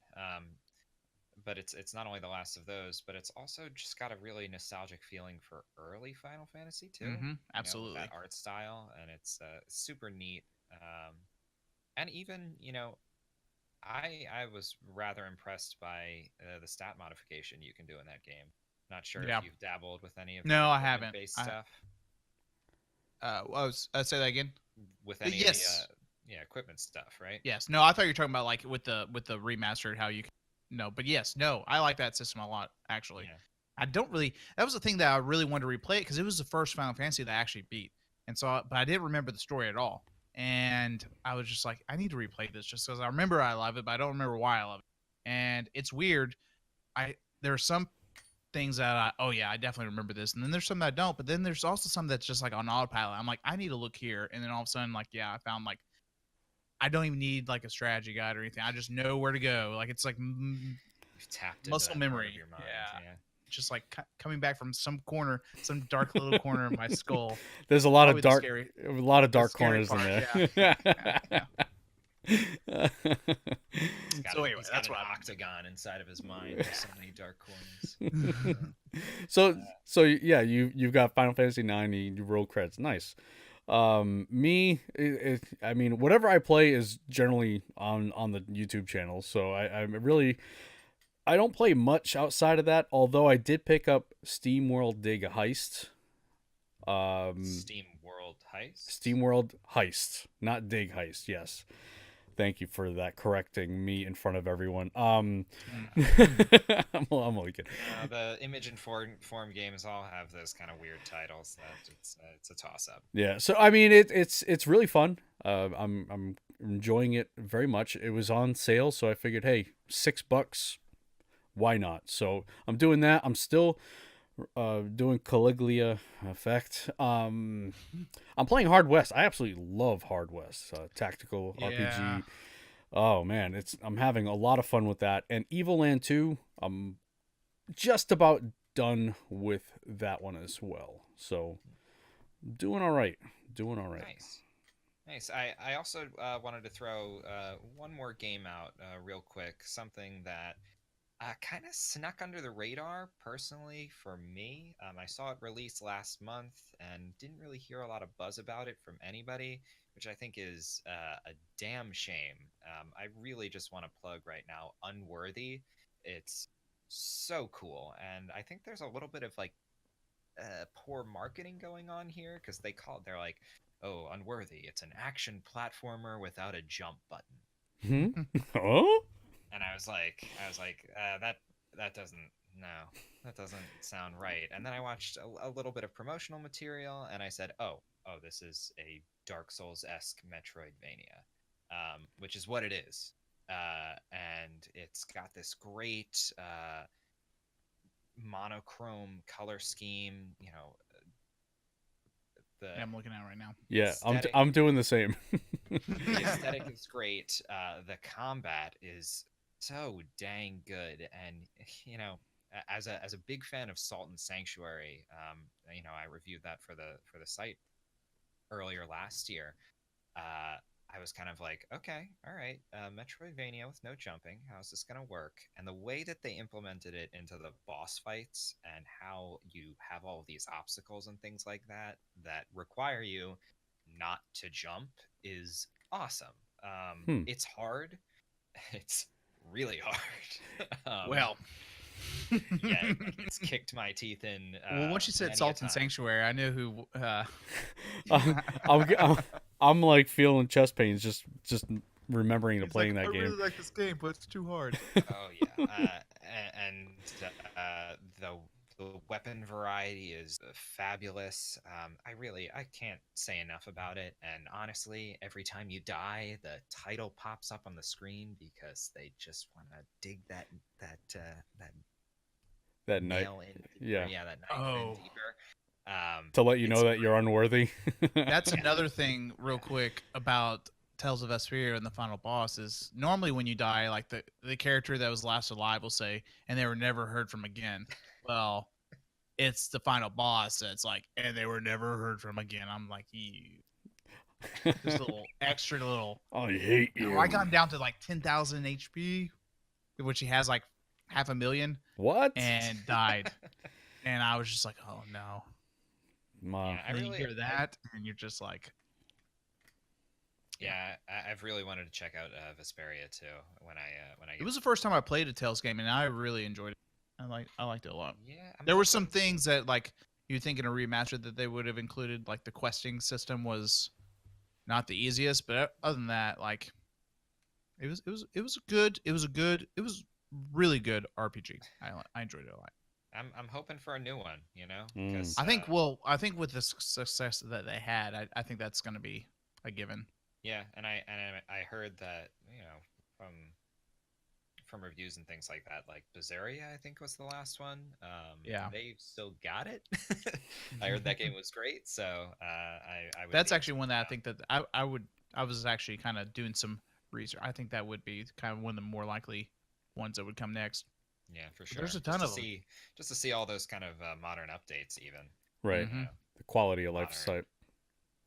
But it's not only the last of those, but it's also just got a really nostalgic feeling for early Final Fantasy too. Mm-hmm. With Absolutely. that art style, and it's super neat. And even I was rather impressed by the stat modification you can do in that game. Not sure Yeah. if you've dabbled with any of the No, I haven't. equipment-based stuff. Say that again. With any of the Yes. equipment stuff, right? Yes. No, I thought you were talking about like with the remastered how you can. No, but yes, no, I like that system a lot actually. Yeah. I don't really. That was the thing that I really wanted to replay it because it was the first Final Fantasy that I actually beat, and so but I didn't remember the story at all, and I was just like, I need to replay this just because I remember I love it, but I don't remember why I love it, and it's weird. There are some things that I definitely remember this, and then there's some that I don't, but then there's also some that's just like on autopilot. I'm like, I need to look here, and then all of a sudden, like, yeah, I found like I don't even need like a strategy guide or anything. I just know where to go. Like it's like You've tapped into muscle that part memory. of your mind. Yeah. Yeah. Just like coming back from some corner, some dark little corner of my skull. There's a lot Probably of the dark, scary- a lot of the dark scary corners in part, there. yeah. He's got So anyway, he's that's got what an I- octagon inside of his mind. There's so many dark corners. So yeah, you've got Final Fantasy 9. You roll credits, nice. Me, I mean, whatever I play is generally on the YouTube channel. So I don't play much outside of that. Although I did pick up Steam World Dig Heist. Steam World Heist. Steam World Heist, not Dig Heist. Yes. Thank you for that, correcting me in front of everyone. I'm only kidding. The Image and Form games all have those kind of weird titles. That it's a toss up. Yeah, so I mean it's really fun. I'm enjoying it very much. It was on sale, so I figured, hey, $6, why not? So I'm doing that. I'm still doing Caligula Effect. I'm playing Hard West. I absolutely love Hard West, tactical Yeah. RPG. Oh man, I'm having a lot of fun with that. And Evil Land 2, I'm just about done with that one as well. So doing all right. Nice. I also wanted to throw one more game out real quick. Something that kind of snuck under the radar personally for me. I saw it released last month and didn't really hear a lot of buzz about it from anybody, which I think is a damn shame. I really just want to plug right now Unworthy. It's so cool, and I think there's a little bit of like poor marketing going on here because they're like, oh, Unworthy, it's an action platformer without a jump button. Oh? And I was like, that doesn't sound right. And then I watched a little bit of promotional material, and I said, oh, this is a Dark Souls-esque Metroidvania, which is what it is. And it's got this great monochrome color scheme. You know, Yeah, I'm looking at it right now. Yeah, aesthetic- I'm doing the same. The aesthetic is great. The combat is so dang good, and you know, as a big fan of Salt and Sanctuary, you know, I reviewed that for the site earlier last year. I was kind of like, okay, all right, Metroidvania with no jumping. How's this gonna work? And the way that they implemented it into the boss fights and how you have all of these obstacles and things like that that require you not to jump is awesome. It's hard. It's really hard. Well, yeah, it's kicked my teeth in. well, once you said many a Salt and time. Sanctuary, I knew who. I'm like feeling chest pains just remembering to playing that I game. really like this game, but it's too hard. Oh yeah, and the weapon variety is fabulous. I can't say enough about it. And honestly, every time you die, the title pops up on the screen because they just want to dig that Night, nail in. yeah. That knife Oh. in deeper. To let you It's know that you're unworthy. That's another thing, real quick, about Tales of Vesperia and the final boss is normally when you die, like the character that was last alive will say, and they were never heard from again. Well, it's the final boss that's like, and they were never heard from again. I'm like, you. Just a little extra little. I hate you. I got him down to like 10,000 HP, which he has like 500,000, What? and died. And I was just like, oh no. Ma. Yeah, And then you hear that, and you're just like, Yeah, I've really wanted to check out Vesperia too when I It get. was the first time I played a Tales game, and I really enjoyed it. I liked it a lot. Yeah, I'm There were some hoping. things that like you think in a remaster that they would have included, like the questing system was not the easiest, but other than that, like it was really good RPG. I enjoyed it a lot. I'm hoping for a new one, you know, Mm. because I think with the success that they had, I think that's going to be a given. yeah, and I heard that, you know, from reviews and things like that, like Berseria, I think was the last one. Yeah. They still got it. I heard that game was great, so I would. That's be actually one that I interested think that I was actually kind of doing some research. I think that would be kind of one of the more likely ones that would come next. now. Yeah, for sure. There's a ton of them. Just to see all those kind of modern updates, even. Right. Mhm. The quality of life Modern. site.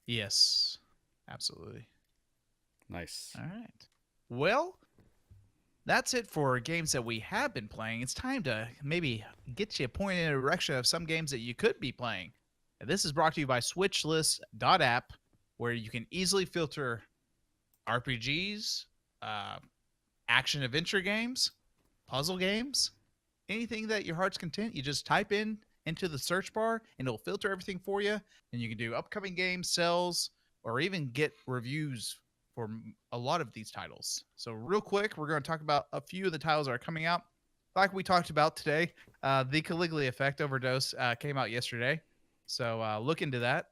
Yes, absolutely. Nice. All right. Well, that's it for games that we have been playing. It's time to maybe get you pointed in a direction of some games that you could be playing. And this is brought to you by SwitchList.app, where you can easily filter RPGs, action adventure games, puzzle games, anything that your heart's content. You just type in into the search bar and it'll filter everything for you. And you can do upcoming games, sales, or even get reviews for a lot of these titles. So real quick, we're going to talk about a few of the titles that are coming out. Like we talked about today, the Caligula Effect Overdose came out yesterday. So look into that.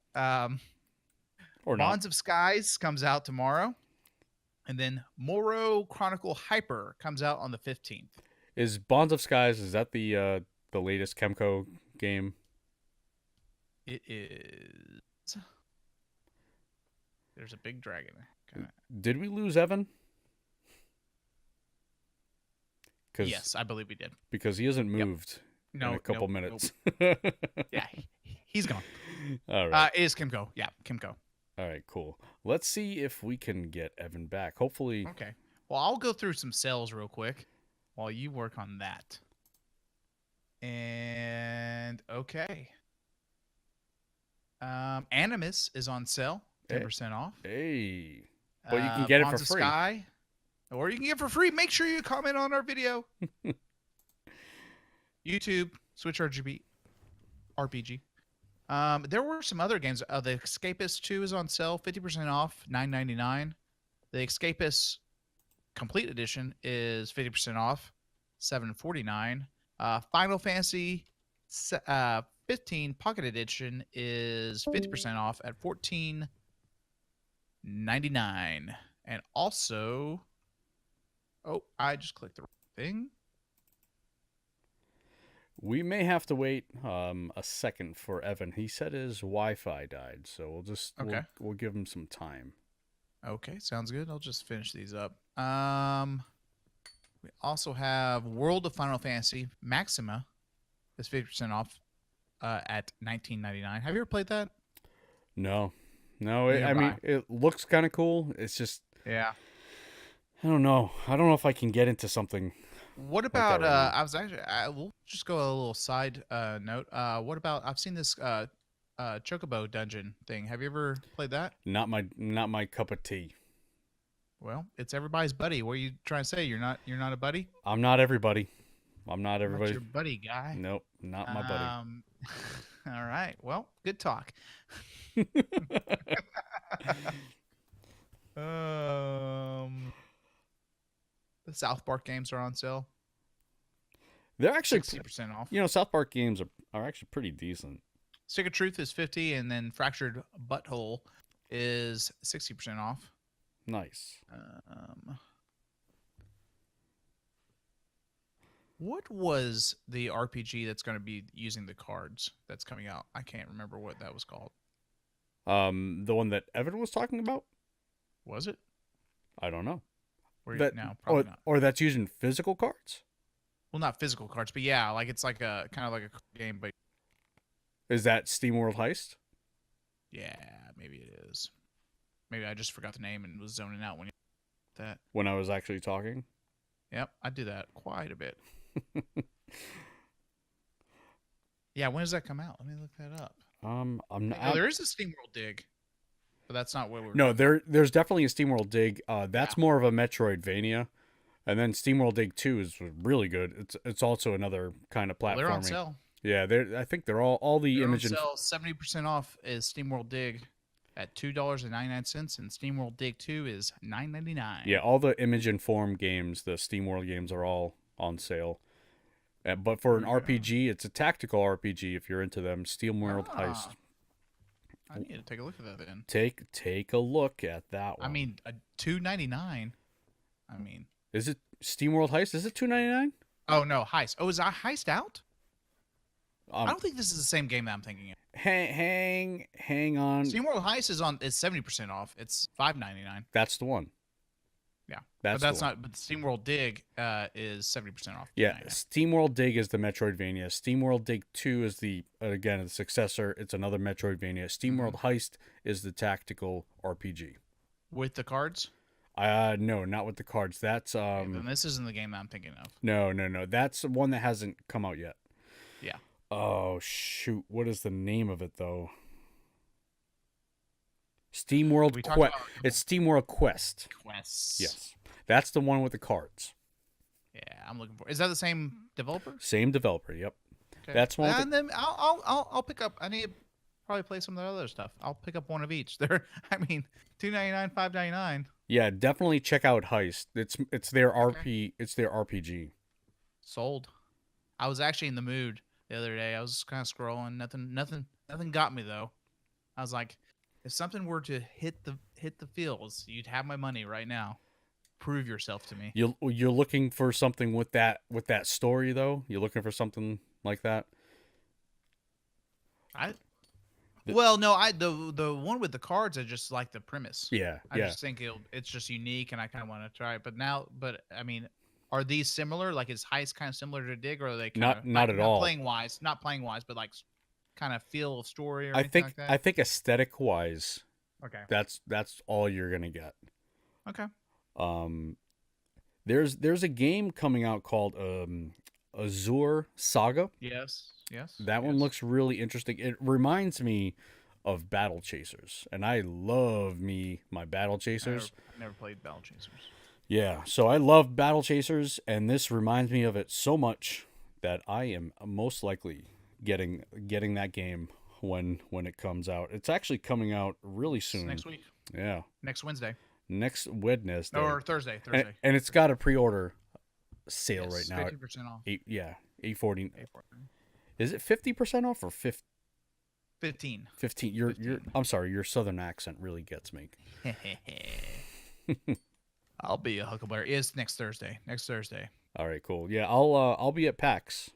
Or not. Bonds of Skies comes out tomorrow. And then Moro Chronicle Hyper comes out on the 15th. Is Bonds of Skies, is that the latest Kemco game? It is. There's a big dragon. Kinda. Did we lose Evan? Yes, I believe we did. Because he hasn't moved in No, a couple nope, minutes. nope. Yeah, he's gone. All right. It is Kimco. Yeah, Kimco. All right, cool. Let's see if we can get Evan back. Hopefully. Okay. Well, I'll go through some sales real quick while you work on that. And okay. Animus is on sale, 10% off. Hey. But you can get it for Bonds of free. Sky, or you can get it for free. Make sure you comment on our video. YouTube, Switchrpg. There were some other games. The Escapist 2 is on sale, 50% off, $9.99. The Escapist Complete Edition is 50% off, $7.49. Final Fantasy 15 Pocket Edition is 50% off at $14.99. And also, oh, I just clicked the wrong thing. We may have to wait a second for Evan. He said his Wi-Fi died, so we'll just we'll give him some time. Okay, sounds good. I'll just finish these up. We also have World of Final Fantasy Maxima is 50% off at $19.99. Have you ever played that? No. I mean, it looks kind of cool. It's just, yeah. I don't know. I don't know if I can get into something. What about we'll just go a little side note. What about I've seen this Chocobo dungeon thing. Have you ever played that? Not my cup of tea. Well, it's everybody's buddy. What are you trying to say? You're not a buddy? I'm not everybody. I'm not everybody. Not your buddy guy. Nope, not my buddy. All right. Well, good talk. The South Park games are on sale. They're actually 60% off. You know, South Park games are actually pretty decent. Stick of Truth is 50, and then Fractured Butthole is 60% off. Nice. What was the RPG that's going to be using the cards that's coming out? I can't remember what that was called. The one that Evan was talking about? Was it? I don't know. No, probably not. Or that's using physical cards? Well, not physical cards, but yeah, like it's like a kind of like a game, but is that SteamWorld Heist? Yeah, maybe it is. Maybe I just forgot the name and was zoning out when you that. When I was actually talking? Yep, I do that quite a bit. Yeah, when does that come out? Let me look that up. I'm not. Oh, there is a SteamWorld dig. but that's not what we're. No, there's definitely a SteamWorld Dig. That's Yeah. more of a Metroidvania, and then SteamWorld Dig 2 is really good. It's also another kind of Well, platforming. they're on sale. Yeah, I think they're all the They're on image and sale. 70% off is SteamWorld Dig at $2.99, and SteamWorld Dig 2 is $9.99. yeah, all the image informed games, the SteamWorld games are all on sale. But for an There you go. RPG, it's a tactical RPG if you're into them. SteamWorld Heist. I need to take a look at that then. Take a look at that one. I mean, $2.99. I mean, is it SteamWorld Heist? Is it $2.99? oh no, Heist. Oh, is that Heist out? I Um, don't think this is the same game that I'm thinking of. hang on. SteamWorld Heist is 70% off. It's $5.99. That's the one. Yeah, That's but that's the one. not. But SteamWorld Dig is 70% off. Yeah, $2.99. SteamWorld Dig is the Metroidvania. SteamWorld Dig 2 is the successor. It's another Metroidvania. SteamWorld Heist is the tactical RPG. With the cards. No, not with the cards. That's Okay, then this isn't the game that I'm thinking of. no. That's one that hasn't come out yet. Yeah. Oh shoot, what is the name of it though? SteamWorld We talked Quest. about It's SteamWorld Quest. Quests. Yes. That's the one with the cards. Yeah, I'm looking for. Is that the same developer? Same developer, yep. Okay. That's one with And then I'll pick up. I need to probably play some of the other stuff. I'll pick up one of each. They're, I mean, $2.99, $5.99. Yeah, definitely check out Heist. It's their RPG. Sold. I was actually in the mood the other day. I was kind of scrolling. Nothing got me though. I was like, if something were to hit the fields, you'd have my money right now. Prove yourself to me. You're looking for something with that story though? You're looking for something like that? Well, no, the one with the cards, I just like the premise. Yeah, I yeah. just think it's just unique, and I kind of want to try it. But I mean, are these similar? Like, is Heist kind of similar to Dig, or are they kind of Not at all. Not playing wise, but like kind of feel of story or I anything think like that? I think aesthetic wise, Okay. that's all you're gonna get. Okay. There's a game coming out called Azure Saga. Yes. That one looks really interesting. It reminds me of Battle Chasers, and I love my Battle Chasers. I never played Battle Chasers. Yeah, so I love Battle Chasers, and this reminds me of it so much that I am most likely getting that game when it comes out. It's actually coming out really soon. Next week. Yeah. Next Wednesday. Next Wednesday. Or Thursday. And it's got a pre-order sale right now. 50% off. $840. Is it 50% off or 15. 15? You're I'm sorry, your southern accent really gets me. I'll be a Huckleberry. It's next Thursday. All right, cool. Yeah, I'll be at PAX.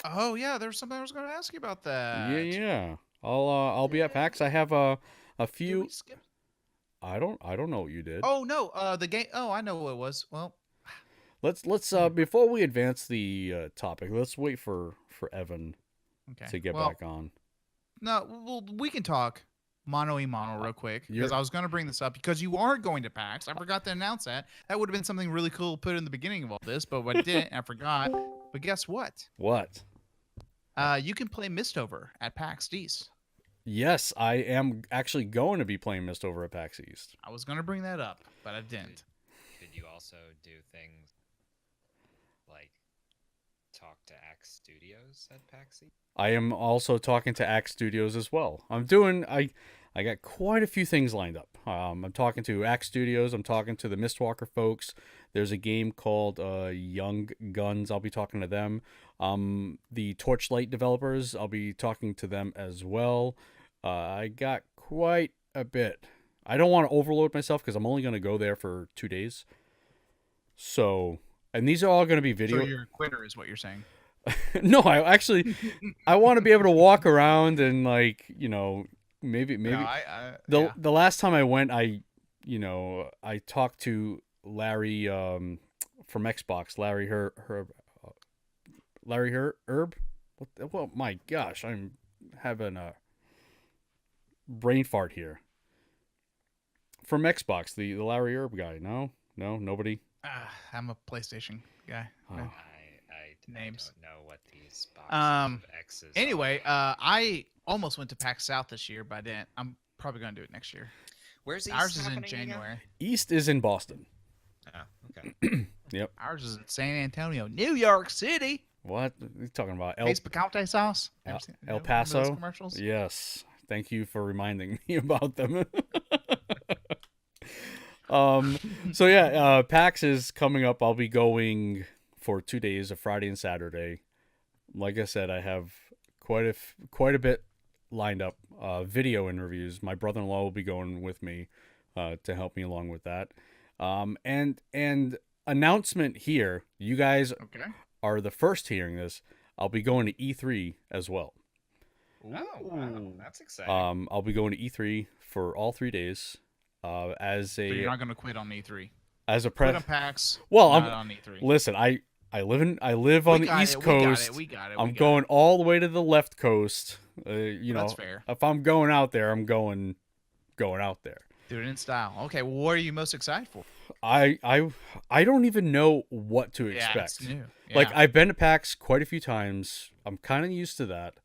Oh yeah, there was something I was going to ask you about that. Yeah. I'll be at PAX. I have a Did few. we skip? I don't know what you did. Oh no, the game. Oh, I know what it was. Well, Let's before we advance the topic, let's wait for Evan okay. to get Well, back on. No, well, we can talk mono real quick because You're- I was going to bring this up because you are going to PAX. I forgot to announce that. That would have been something really cool to put in the beginning of all this, but I didn't. I forgot. But guess what? What? You can play Mistover at PAX East. Yes, I am actually going to be playing Mist over at PAX East. I was going to bring that up, but I didn't. Did you also do things like talk to Axe Studios at PAX East? I am also talking to Axe Studios as well. I got quite a few things lined up. I'm talking to Axe Studios. I'm talking to the Mistwalker folks. There's a game called Young Guns. I'll be talking to them. The Torchlight developers. I'll be talking to them as well. I got quite a bit. I don't want to overload myself because I'm only going to go there for 2 days. So, and these are all going to be video. So you're a quitter, is what you're saying. No, I want to be able to walk around and maybe No, the last time I went, I talked to Larry from Xbox, Larry Herb. Well, my gosh, I'm having a brain fart here. From Xbox, the Larry Herb guy. No, nobody. I'm a PlayStation guy. Oh. I names. I don't know what these boxes Um. of X's Anyway, are. I almost went to PAX South this year, but I didn't. I'm probably gonna do it next year. Where's Ours East is in happening again? January. East is in Boston. Oh, okay. Yep. Ours is in San Antonio, New York City. What are you talking about? Ace Picante sauce. El, Ever El remember those Paso? commercials? Yes. Thank you for reminding me about them. So yeah, PAX is coming up. I'll be going for 2 days, a Friday and Saturday. Like I said, I have quite a bit lined up. Video interviews. My brother-in-law will be going with me to help me along with that. And announcement here. You guys Okay. are the first hearing this. I'll be going to E3 as well. Oh, wow. That's exciting. I'll be going to E3 for all 3 days. As So you're a not gonna quit on E3. as a Quit pre. on PAX. Well, not I'm on E3. listen. I live on the East Coast. We got it. I'm going all the way to the left coast. You know, That's fair. if I'm going out there, I'm going out there. Do it in style. Okay. Well, what are you most excited for? I don't even know what to Yeah, expect. it's new. Like Yeah. I've been to PAX quite a few times. I'm kind of used to that.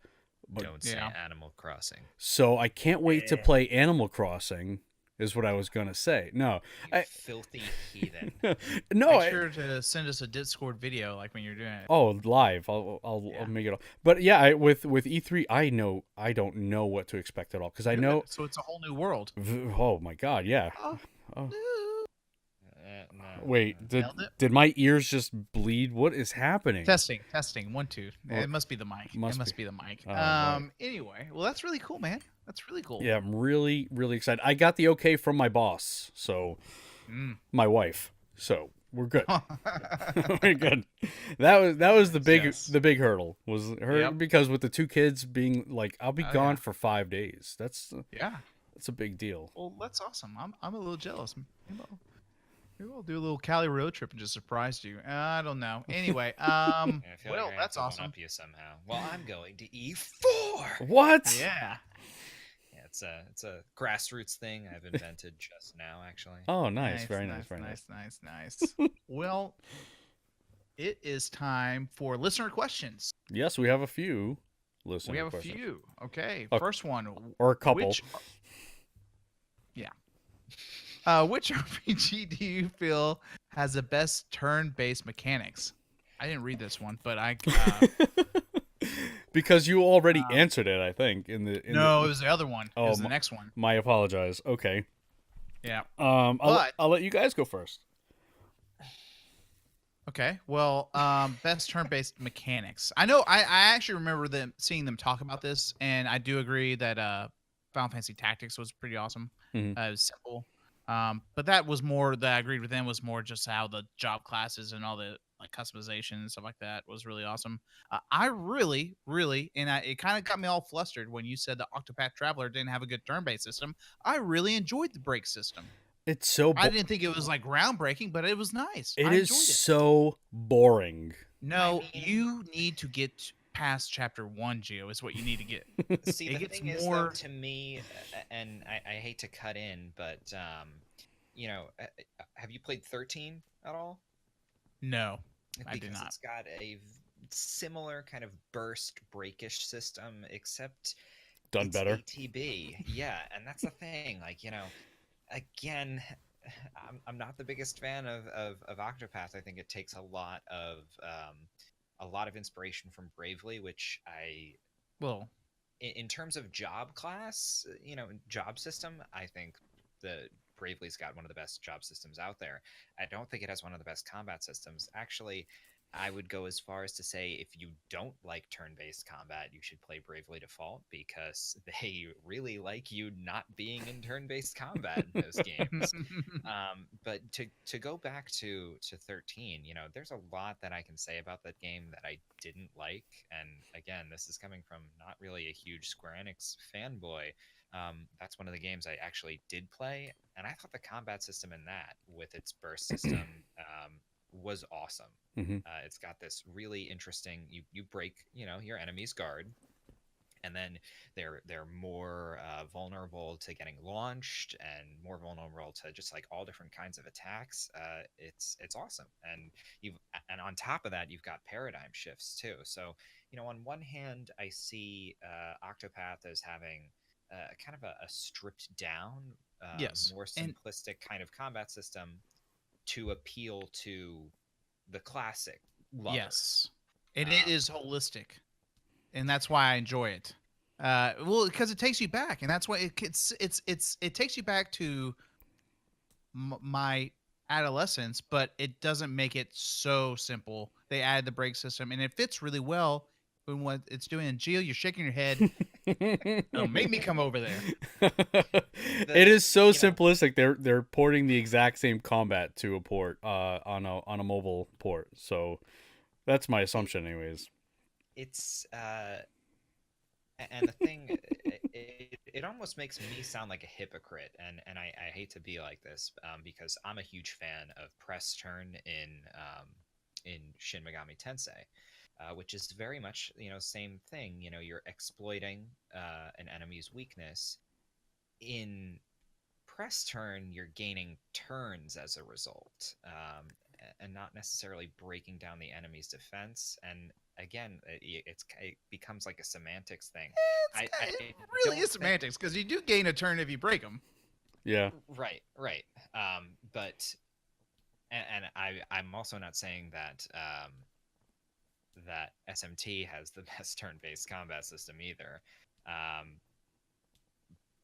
But Don't say yeah. Animal Crossing. so I can't wait to play Animal Crossing. Is what I was gonna say. No, You filthy heathen. no. Make sure to send us a Discord video, like when you're doing it. Oh, live. I'll Yeah. make it all. But yeah, with E3, I don't know what to expect at all because I know. So it's a whole new world. Oh my God, yeah. Oh. Oh. No. Wait, did Nailed it. my ears just bleed? What is happening? Testing. 1, 2. Well, It must be the mic. must It must be. be the mic. Oh, right. Anyway, well, that's really cool, man. That's really cool. Yeah, I'm really excited. I got the okay from my boss, so Mm. my wife. So we're good. We're good. That was the big Yes. the big hurdle was her Yep. because with the 2 kids being like I'll be Oh, gone yeah. for 5 days. That's Yeah. a big deal. Well, that's awesome. I'm a little jealous. Maybe we'll do a little Cali road trip and just surprise you. I don't know. Anyway, I feel well, like I have that's to awesome. one-up you somehow. Well, I'm going to E4. What? Yeah. Yeah, it's a grassroots thing I've invented just now, actually. Oh, nice. Very nice. Very nice. Nice. Well, it is time for listener questions. Yes, we have a few listener We have questions. a few. Okay. A- First one. Or a couple. Which RPG do you feel has the best turn-based mechanics? I didn't read this one, but I. Because you already answered it, I think. No, it was the other one. It Oh, was the next one. My apologize. Okay. Yeah. I'll let you guys go first. Okay. Well, best turn-based mechanics. I know. I actually remember seeing them talk about this, and I do agree that Final Fantasy Tactics was pretty awesome. Mhm. It was simple. But that was more that I agreed with them was more just how the job classes and all the like customization and stuff like that was really awesome. I really, and it kind of got me all flustered when you said the Octopath Traveler didn't have a good turn-based system. I really enjoyed the break system. It's so. I didn't think it was like groundbreaking, but it was nice. It I is enjoyed it. so boring. No, I mean- you need to get past chapter 1, Gio, is what you need to get. See, It the gets thing is, more- though, to me, and I hate to cut in, but have you played 13 at all? No, I did Because not. it's got a similar kind of burst breakish system, except Done it's better. ATB. Yeah, and that's the thing. Like, again, I'm not the biggest fan of Octopath. I think it takes a lot of inspiration from Bravely, which Well, in terms of job class, job system, I think the Bravely's got one of the best job systems out there. I don't think it has one of the best combat systems. Actually, I would go as far as to say if you don't like turn-based combat, you should play Bravely Default because they really like you not being in turn-based combat in those games. But to go back to 13, there's a lot that I can say about that game that I didn't like. And again, this is coming from not really a huge Square Enix fanboy. That's one of the games I actually did play, and I thought the combat system in that, with its burst system, was awesome. Mm-hmm. It's got this really interesting. You break, your enemy's guard, and then they're more vulnerable to getting launched and more vulnerable to just like all different kinds of attacks. It's awesome, and on top of that, you've got paradigm shifts too. So on one hand, I see Octopath as having kind of a stripped down, Yes. more And simplistic kind of combat system to appeal to the classic lover. yes. And it Um, is holistic. And that's why I enjoy it. Well, because it takes you back, and that's why it takes you back to my adolescence, but it doesn't make it so simple. They added the brake system, and it fits really well in what it's doing. And Gio, you're shaking your head. Oh, make me come over there. It is so you know, simplistic. They're porting the exact same combat to a port on a mobile port. So that's my assumption, anyways. it's and the thing, it almost makes me sound like a hypocrite, and I hate to be like this, because I'm a huge fan of press turn in Shin Megami Tensei, which is very much same thing. You're exploiting an enemy's weakness. In press turn, you're gaining turns as a result, and not necessarily breaking down the enemy's defense. And again, it becomes like a semantics thing. It really is semantics because you do gain a turn if you break them. Yeah. Right. But I'm also not saying that that SMT has the best turn-based combat system either.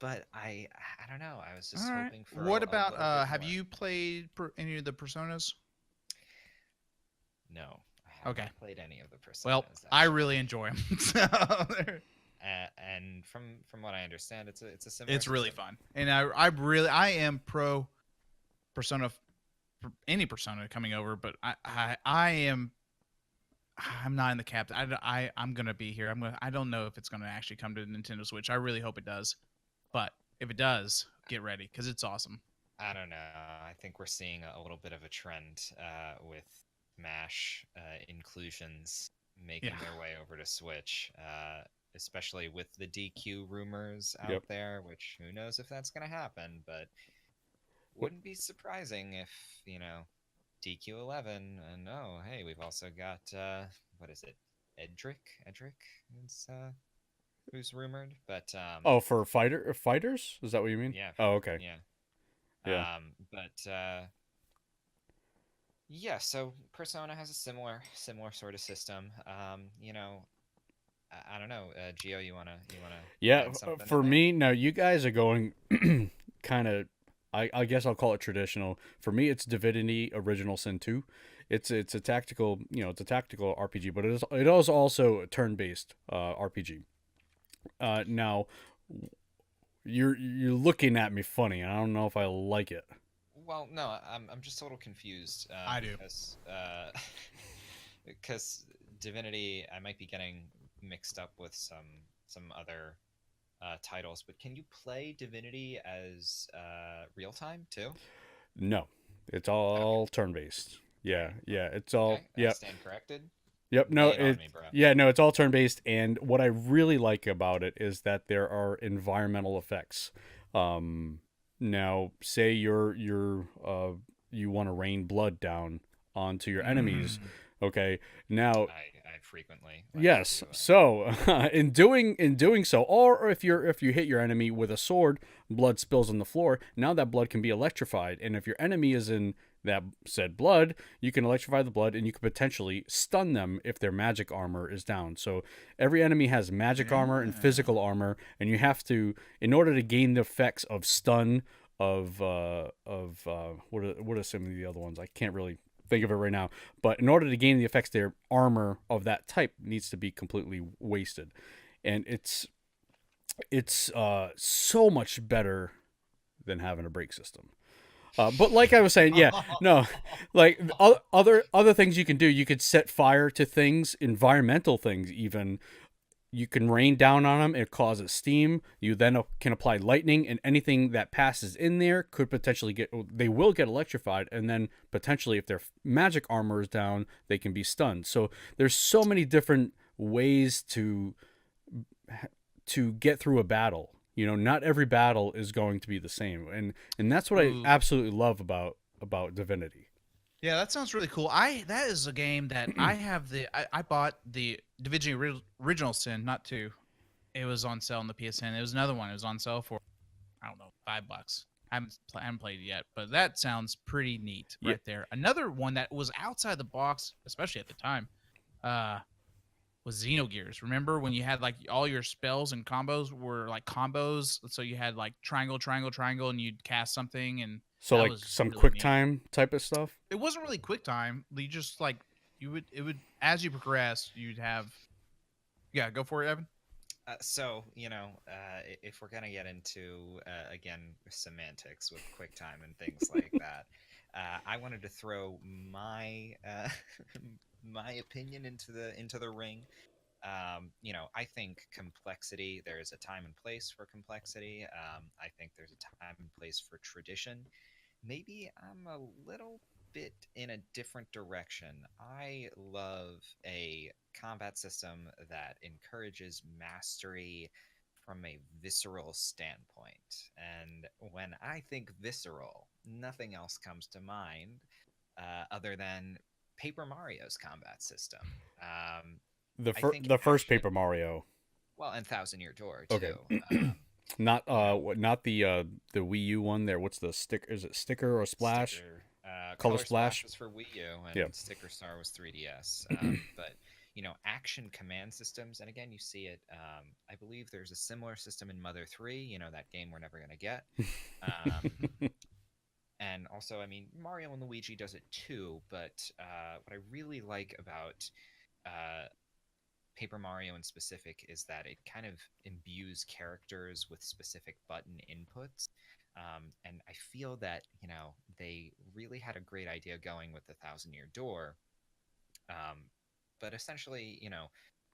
But I don't know. I was just All right. hoping for What a about little bit have more. you played any of the Personas? No, I have Okay. not played any of the Personas. Well, I actually. really enjoy them. So And from what I understand, it's a similar. it's really system. fun, and I am pro Persona, any Persona coming over, but I'm not in the cap. I'm gonna be here. I don't know if it's gonna actually come to Nintendo Switch. I really hope it does, but if it does, get ready because it's awesome. I don't know. I think we're seeing a little bit of a trend with Smash inclusions making Yeah. their way over to Switch, especially with the DQ rumors out Yep. there, which who knows if that's going to happen, but What- wouldn't be surprising if, DQ11, and oh, hey, we've also got, what is it? Edric is, who's rumored, but, Oh, for fighters? Is that what you mean? yeah, Oh, okay. yeah. Yeah. But yeah, so Persona has a similar sort of system. I don't know, Gio, you wanna Yeah, add something for in there? me, now you guys are going kind of, I guess I'll call it traditional. For me, it's Divinity Original Sin 2. It's a tactical, it's a tactical RPG, but it is also a turn-based RPG. Now you're looking at me funny, and I don't know if I like it. Well, no, I'm just a little confused. I do. Because Divinity, I might be getting mixed up with some other titles, but can you play Divinity as real time too? No, it's Okay. all turn-based. Yeah, it's all. Okay, I Yep. stand corrected. Yep. No, Lay it on me, bro. it's all turn-based, and what I really like about it is that there are environmental effects. Now, say you want to rain blood down onto your enemies. Okay. Now, I frequently like yes. to, So, in doing so, or if you hit your enemy with a sword, blood spills on the floor. Now that blood can be electrified, and if your enemy is in that said blood, you can electrify the blood, and you can potentially stun them if their magic armor is down. So every enemy has magic armor and physical armor, and you have to, in order to gain the effects of stun, of what are some of the other ones? I can't really think of it right now. But in order to gain the effects, their armor of that type needs to be completely wasted, and it's so much better than having a break system. But like I was saying, yeah, no, like other things you can do. You could set fire to things, environmental things, even. You can rain down on them. It causes steam. You then can apply lightning, and anything that passes in there could potentially they will get electrified, and then potentially, if their magic armor is down, they can be stunned. So there's so many different ways to to get through a battle. You know, not every battle is going to be the same, and that's what I Ooh. absolutely love about Divinity. Yeah, that sounds really cool. That is a game that I bought the Divinity Original Sin, not two. It was on sale on the PSN. It was another one. It was on sale for I don't know, $5. I haven't played it yet, but that sounds pretty neat Yeah. right there. Another one that was outside the box, especially at the time, was Xenogears. Remember when you had like all your spells and combos were like combos? So you had like triangle, triangle, triangle, and you'd cast something, and So that like was some really quick neat. time type of stuff. It wasn't really quick time. You just like it would as you progress, you'd have. Yeah, go for it, Evan. So, if we're gonna get into again semantics with QuickTime and things like that, I wanted to throw my my opinion into the ring. I think complexity. There is a time and place for complexity. I think there's a time and place for tradition. Maybe I'm a little bit in a different direction. I love a combat system that encourages mastery from a visceral standpoint. And when I think visceral, nothing else comes to mind other than Paper Mario's combat system. The first Paper Mario. Well, and Thousand Year Door Okay. too. Not not the Wii U one there. What's the stick? Is it Sticker or Splash? Sticker, Color Color Splash was for Wii U, and Yeah. Sticker Star was 3DS. But action command systems, and again, you see it. I believe there's a similar system in Mother 3. That game we're never gonna get. And also, I mean, Mario and Luigi does it too. But what I really like about Paper Mario in specific is that it kind of imbues characters with specific button inputs. And I feel that, they really had a great idea going with the Thousand Year Door. But essentially,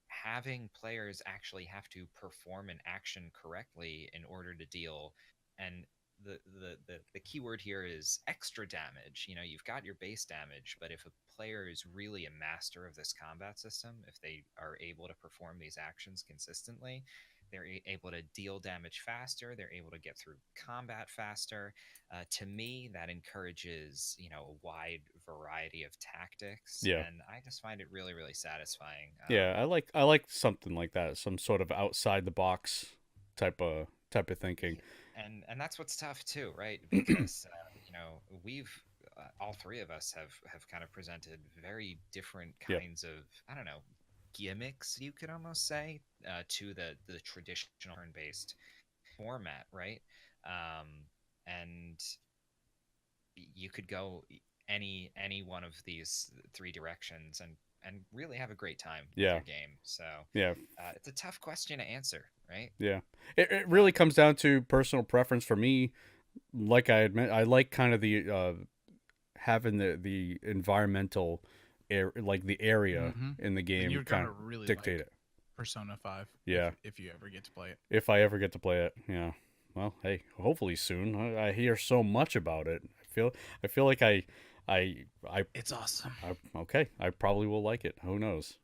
having players actually have to perform an action correctly in order to deal. And the key word here is extra damage. You've got your base damage, but if a player is really a master of this combat system, if they are able to perform these actions consistently, they're able to deal damage faster. They're able to get through combat faster. To me, that encourages a wide variety of tactics. Yeah. And I just find it really, really satisfying. Yeah, I like something like that, some sort of outside the box type of thinking. And that's what's tough too, right? Because we've all three of us have kind of presented very different Yep. kinds of, I don't know, gimmicks, you could almost say, to the traditional turn-based format, right? And you could go any one of these three directions and really have a great time with Yeah. your game. So Yeah. it's a tough question to answer, right? Yeah. It really comes down to personal preference for me. Like I admit, I like kind of the having the environmental like the area Mhm. in the And game you're kind gonna of really dictate like it. Persona 5. Yeah. If you ever get to play it. If I ever get to play it, yeah. Well, hey, hopefully soon. I hear so much about it. I feel like I It's awesome. okay. I probably will like it. Who knows?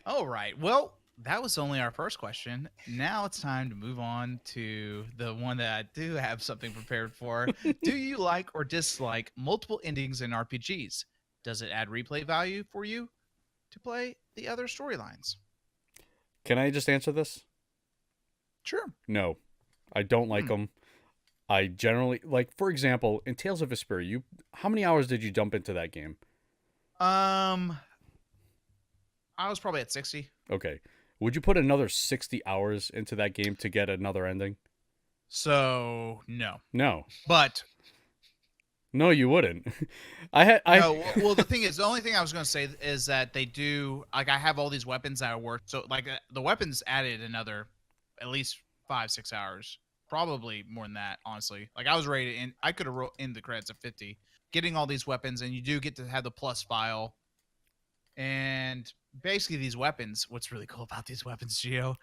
All right. Well, that was only our first question. Now it's time to move on to the one that I do have something prepared for. Do you like or dislike multiple endings in RPGs? Does it add replay value for you to play the other storylines? Can I just answer this? Sure. No, I don't like Hmm. them. I generally like, for example, in Tales of Vesperia, how many hours did you dump into that game? I was probably at 60. Okay, would you put another 60 hours into that game to get another ending? So no. No, But no, you wouldn't. no, well, the thing is, the only thing I was going to say is that they do, like, I have all these weapons that work. So, like, the weapons added another at least 5-6 hours, probably more than that, honestly. Like, I was ready to end, I could have wrote in the credits at 50, getting all these weapons, and you do get to have the plus file. And basically, these weapons, what's really cool about these weapons, Gio,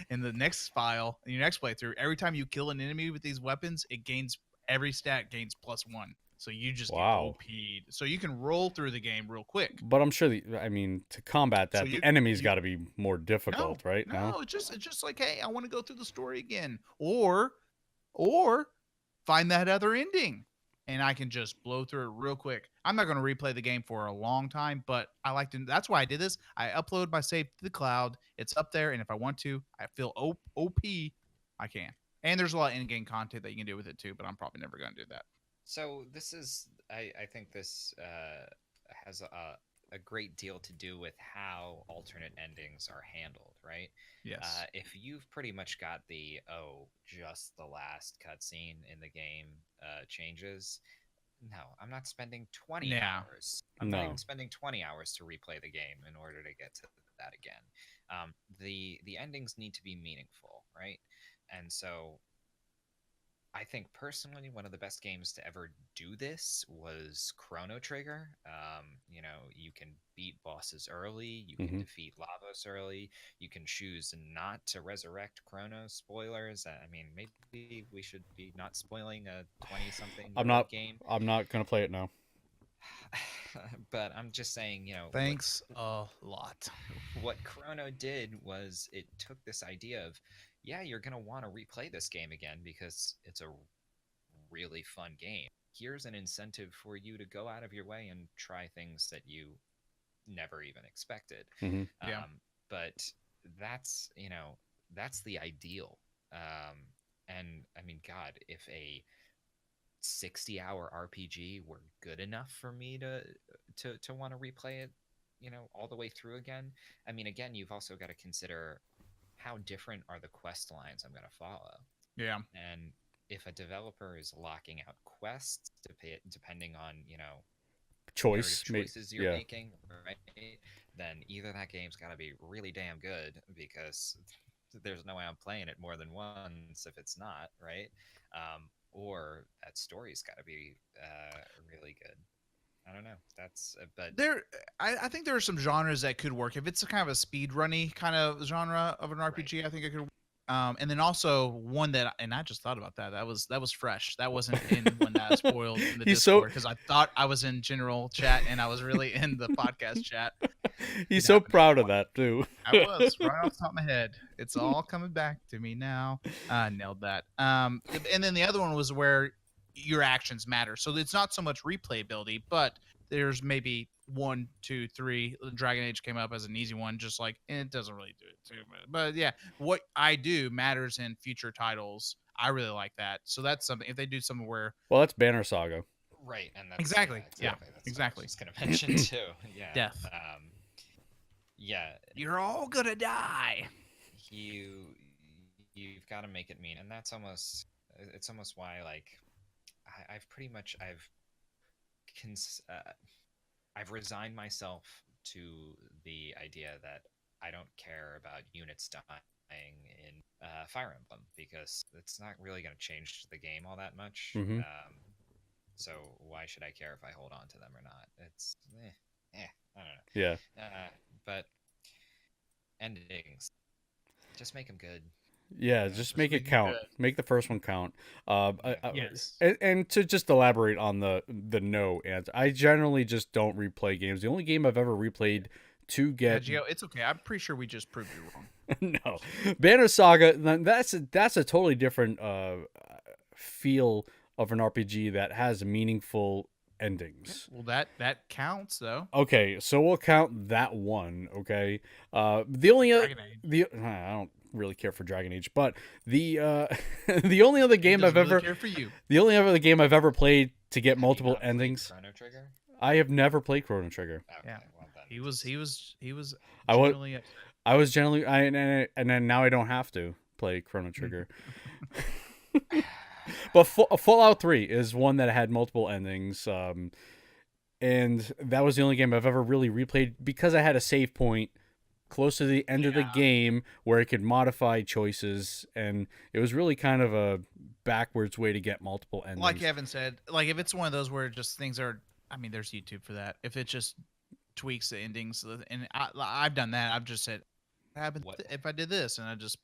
in the next in your next playthrough, every time you kill an enemy with these weapons, every stat gains +1. So you just Wow. get OP'd. So you can roll through the game real quick. But I'm sure to combat that, So the enemy's got to be more difficult, right? No, it's just like, hey, I want to go through the story again, or find that other ending, and I can just blow through it real quick. I'm not going to replay the game for a long time, but I like to. That's why I did this. I upload my save to the cloud. It's up there, and if I want to, I feel OP, I can. And there's a lot of in-game content that you can do with it too, but I'm probably never going to do that. So this is, I think this has a great deal to do with how alternate endings are handled, right? Yes. If you've pretty much got just the last cutscene in the game changes, no, I'm not spending 20 Yeah. hours. I'm not No. even spending 20 hours to replay the game in order to get to that again. The endings need to be meaningful, right? And so I think personally one of the best games to ever do this was Chrono Trigger. You can beat bosses early, you can Mhm. defeat Lavos early, you can choose not to resurrect Chrono. Spoilers. I mean, maybe we should be not spoiling a 20-something game. I'm not gonna play it now. But I'm just saying, Thanks a lot. what Chrono did was it took this idea of, yeah, you're going to want to replay this game again because it's a really fun game. Here's an incentive for you to go out of your way and try things that you never even expected. Hmm. Yeah. But that's, that's the ideal. And I mean, God, if a 60-hour RPG were good enough for me to want to replay it, all the way through again. I mean, again, you've also got to consider how different are the quest lines I'm going to follow. Yeah. And if a developer is locking out quests depending on, choices you're making, right? Then either that game's got to be really damn good because there's no way I'm playing it more than once if it's not, right? Or that story's got to be really good. I don't know. But I think there are some genres that could work. If it's a kind of a speed runny kind of genre of an RPG, I think it could. And then also one that, and I just thought about that. That was fresh. That wasn't in when that spoiled in the Discord because I thought I was in general chat and I was really in the podcast chat. He's so proud of that too. I was right off the top of my head. It's all coming back to me now. I nailed that. And then the other one was where your actions matter. So it's not so much replayability, but there's maybe 1, 2, 3. Dragon Age came up as an easy one, just like it doesn't really do it too much. But yeah, what I do matters in future titles. I really like that. So that's something. If they do something where, well, that's Banner Saga. Right, and that's exactly. That's exactly. what I was going to mention too. Yeah, Death. Yeah, you're all gonna die. You've got to make it mean, and it's almost why, like, I've resigned myself to the idea that I don't care about units dying in Fire Emblem because it's not really going to change the game all that much. Mhm. So why should I care if I hold on to them or not? It's I don't know. Yeah. But endings, just make them good. Yeah, just make it count. Make the first one count. Yes. And to just elaborate on the no answer, I generally just don't replay games. The only game I've ever replayed to get Gio, it's okay. I'm pretty sure we just proved you wrong. no, Banner Saga. That's a totally different feel of an RPG that has meaningful endings. Well, that counts though. Okay, so we'll count that one. Okay, the only other I don't really care for Dragon Age, but the the only other game I've ever care for you. The only other game I've ever played to get multiple endings. Chrono Trigger? I have never played Chrono Trigger. Okay, Yeah, well then. he was generally I was generally and then now I don't have to play Chrono Trigger. But Fallout 3 is one that had multiple endings, and that was the only game I've ever really replayed because I had a save point close to the end of the game where I could modify choices, and it was really kind of a backwards way to get multiple endings. Like Evan said, like if it's one of those where just things are, I mean, there's YouTube for that. If it just tweaks the endings, and I've done that. I've just said, what happens if I did this, and I just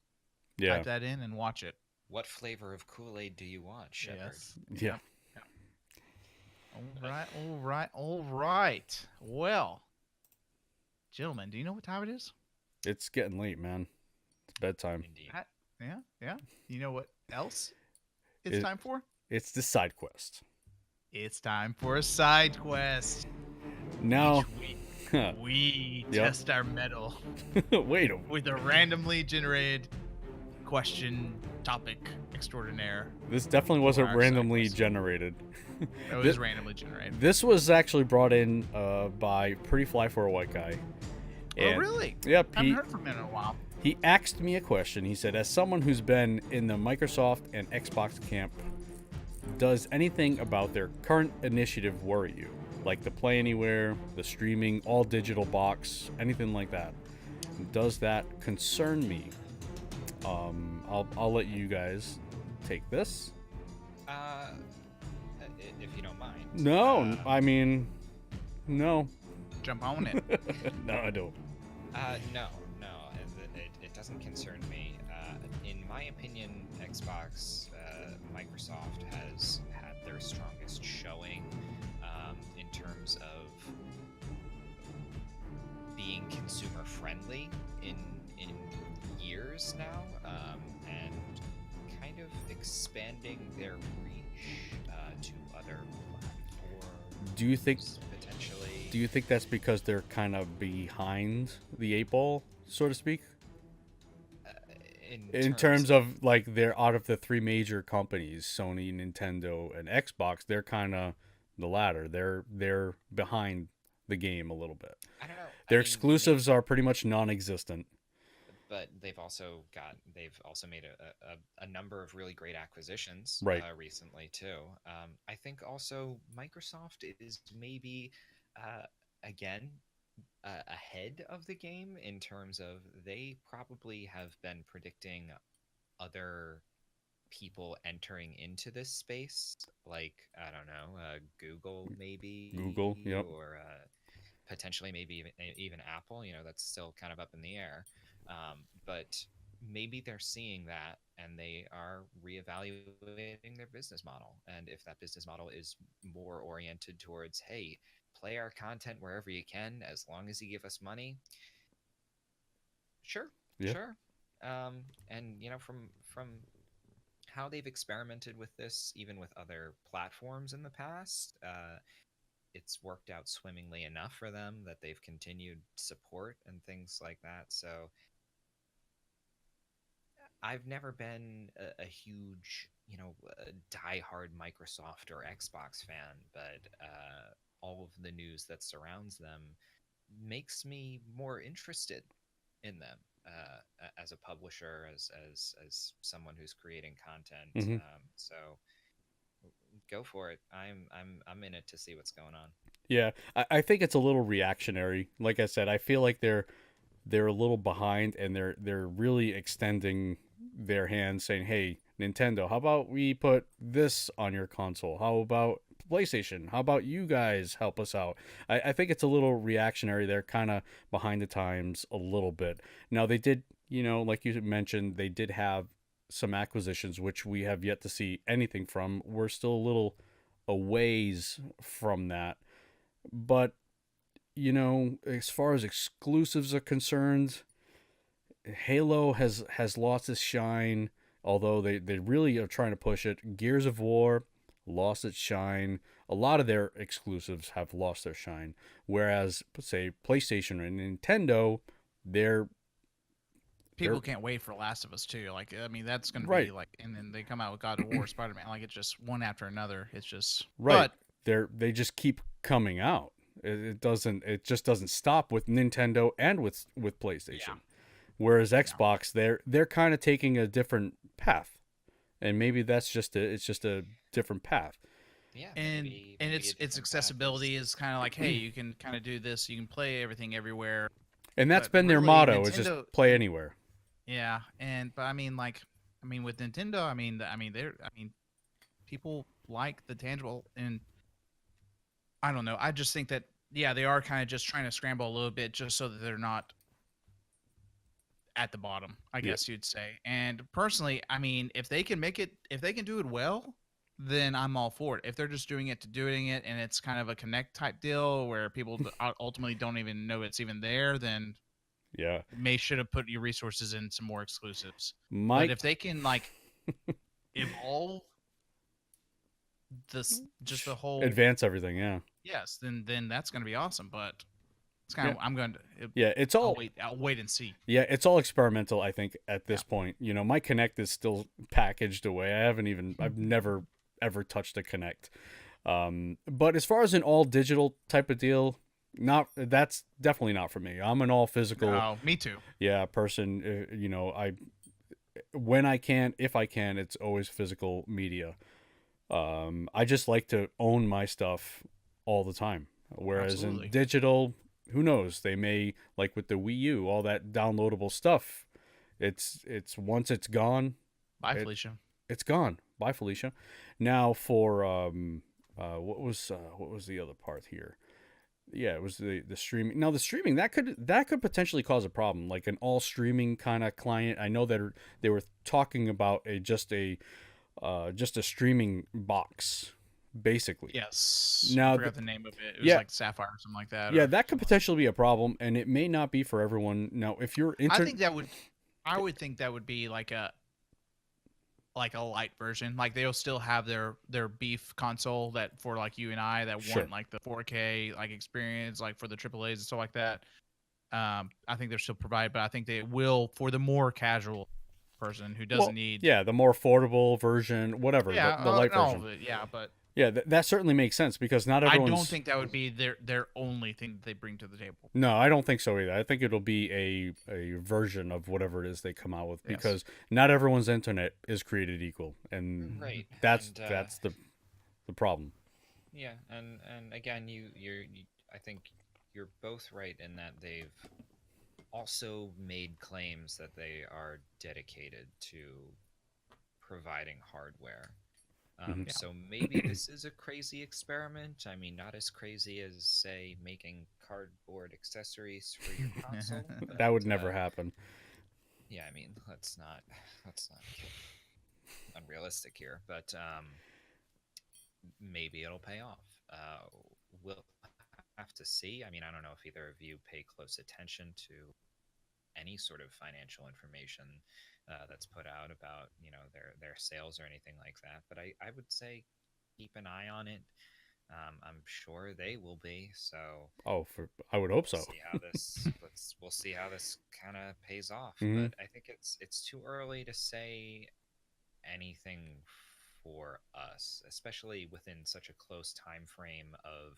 type that in and watch it. What flavor of Kool-Aid do you want, Shepard? Yes. Yeah. All right. Well, gentlemen, do you know what time it is? It's getting late, man. It's bedtime. Indeed. Yeah. You know what else it's It- time for? It's the side quest. It's time for a side quest. Now, Each week, we Yep. test our mettle wait a with a randomly generated question topic extraordinaire. This definitely wasn't Our side randomly quest. generated. It was randomly generated. This was actually brought in by Pretty Fly for a White Guy. Oh, really? Yep. I haven't heard from him in a while. He asked me a question. He said, as someone who's been in the Microsoft and Xbox camp, does anything about their current initiative worry you? Like the Play Anywhere, the streaming, all digital box, anything like that. Does that concern me? I'll let you guys take this. If you don't mind. No, I mean, no. Jump on it. No, I don't. No. It doesn't concern me. In my opinion, Xbox, Microsoft has had their strongest showing in terms of being consumer friendly in years now, and kind of expanding their reach to other platforms. Do you think potentially? Do you think that's because they're kind of behind the eight ball, so to speak? In terms of like they're out of the three major companies, Sony, Nintendo, and Xbox, they're kind of the latter. They're behind the game a little bit. I don't know. Their exclusives are pretty much non-existent. But they've also made a number of really great acquisitions Right. Recently too. I think also Microsoft is maybe again ahead of the game in terms of they probably have been predicting other people entering into this space, like I don't know, Google maybe, Yep. or potentially maybe even Apple. You know, that's still kind of up in the air. But maybe they're seeing that and they are reevaluating their business model. And if that business model is more oriented towards, hey, play our content wherever you can, as long as you give us money, sure. And you know, from how they've experimented with this, even with other platforms in the past, it's worked out swimmingly enough for them that they've continued support and things like that. So I've never been a huge, you know, diehard Microsoft or Xbox fan, but all of the news that surrounds them makes me more interested in them as a publisher, as someone who's creating content. Mhm. So go for it. I'm in it to see what's going on. Yeah, I think it's a little reactionary. Like I said, I feel like they're a little behind, and they're really extending their hand, saying, "Hey, Nintendo, how about we put this on your console? How about PlayStation? How about you guys help us out?" I think it's a little reactionary. They're kind of behind the times a little bit. Now they did, you know, like you mentioned, they did have some acquisitions which we have yet to see anything from. We're still a little a ways from that, but you know, as far as exclusives are concerned, Halo has lost its shine, although they really are trying to push it. Gears of War lost its shine. A lot of their exclusives have lost their shine. Whereas, say, PlayStation and Nintendo, People can't wait for Last of Us 2. Like, I mean, that's going to Right. be like, and then they come out with God of War, Spider-Man. Like, it's just one after another. It's just right. But They just keep coming out. It just doesn't stop with Nintendo and with PlayStation. Yeah. Whereas Xbox, they're kind of taking a different path, and maybe it's just a different path. Yeah, and maybe and a its different path accessibility is kind of like, hey, you can kind of do this. You can play everything everywhere. And that's But been their really, motto: is Nintendo- just play anywhere. Yeah, but I mean, with Nintendo, people like the tangible, and I don't know. I just think that they are kind of just trying to scramble a little bit just so that they're not at the bottom, I guess you'd say. And personally, I mean, if they can do it well, then I'm all for it. If they're just doing it to doing it and it's kind of a connect type deal where people ultimately don't even know it's even there, then Yeah. should have put your resources in some more exclusives. Mike, But if they can like evolve this, just the whole advance everything, yeah. yes, then that's going to be awesome. But it's kind of I'm going to it's all I'll wait and see. Yeah, it's all experimental, I think, at this point. You know, my Kinect is still packaged away. I've never ever touched a Kinect. But as far as an all digital type of deal, that's definitely not for me. I'm an all physical Oh, me too. person. You know, when I can, if I can, it's always physical media. I just like to own my stuff all the time. Whereas Absolutely. in digital, who knows? They may, like with the Wii U, all that downloadable stuff. It's once it's gone, Bye, Felicia. it's gone. Bye, Felicia. Now for what was the other part here? Yeah, it was the streaming. Now the streaming that could potentially cause a problem, like an all streaming kind of client. I know that they were talking about just a streaming box, basically. Yes. Now I forgot the name of it. It was like Sapphire or something like that. Yeah, that could potentially be a problem, and it may not be for everyone. Now, if you're I would think that would be like a light version. Like they'll still have their beef console that for like you and I that Sure. want like the 4K like experience like for the AAAs and stuff like that. I think they're still provided, but I think they will for the more casual person who doesn't need. Yeah, the more affordable version, whatever, the light version. Yeah, but Yeah, that certainly makes sense because not I everyone's. don't think that would be their only thing that they bring to the table. No, I don't think so either. I think it'll be a version of whatever it is they come out with Yes. because not everyone's internet is created equal, and Right. that's And, the problem. Yeah, and again, I think you're both right in that they've also made claims that they are dedicated to providing hardware. Mhm. So maybe this is a crazy experiment. I mean, not as crazy as, say, making cardboard accessories for your console. That would but, never happen. Yeah, I mean, let's not get unrealistic here, but maybe it'll pay off. We'll have to see. I mean, I don't know if either of you pay close attention to any sort of financial information that's put out about their sales or anything like that, but I would say keep an eye on it. I'm sure they will be. So I would hope so. We'll see how this kind of pays off. Mhm. But I think it's too early to say anything for us, especially within such a close time frame of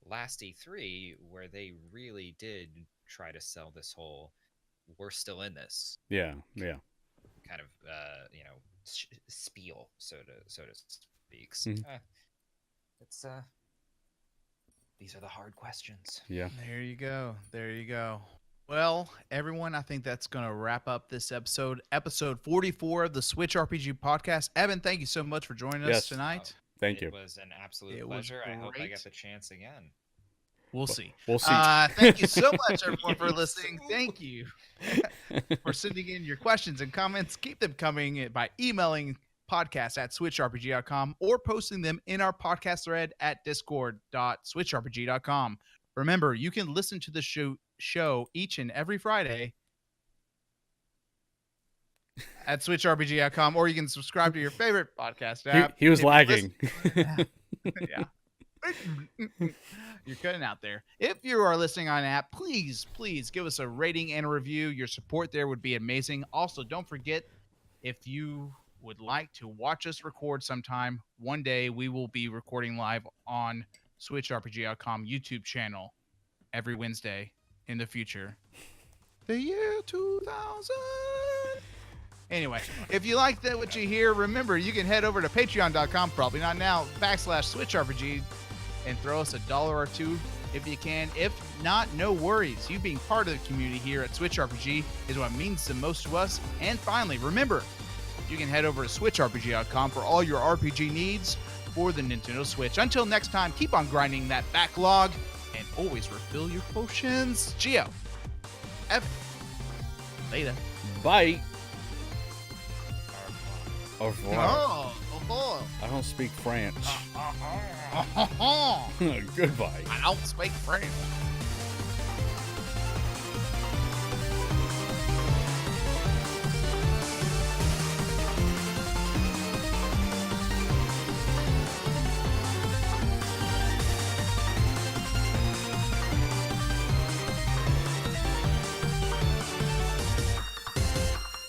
last E3, where they really did try to sell this whole "we're still in this" Yeah. kind of spiel, so to speak. Mhm. It's these are the hard questions. Yeah. There you go. Well, everyone, I think that's going to wrap up this episode 44 of the Switch RPG podcast. Evan, thank you so much for joining us Yes. tonight. Thank you. It was an absolute It was pleasure. I hope I great. get the chance again. We'll see. We'll see. Thank you so much, everyone, for listening. Thank you for sending in your questions and comments. Keep them coming by emailing podcast@switchrpg.com or posting them in our podcast thread at discord.switchrpg.com. Remember, you can listen to the show each and every Friday at switchrpg.com, or you can subscribe to your favorite podcast app. He was If you lagging. yeah. You're cutting out there. If you are listening on an app, please give us a rating and a review. Your support there would be amazing. Also, don't forget, if you would like to watch us record sometime, one day we will be recording live on SwitchRPG.com YouTube channel every Wednesday in the future. The year 2000. Anyway, if you like what you hear, remember you can head over to patreon.com, probably not now, /SwitchRPG, and throw us $1 or $2 if you can. If not, no worries. You being part of the community here at Switch RPG is what means the most to us. And finally, remember, you can head over to SwitchRPG.com for all your RPG needs for the Nintendo Switch. Until next time, keep on grinding that backlog and always refill your potions. Gio, Evan, later. Bye. Au revoir. Oh. I don't speak French. I Goodbye. don't speak French.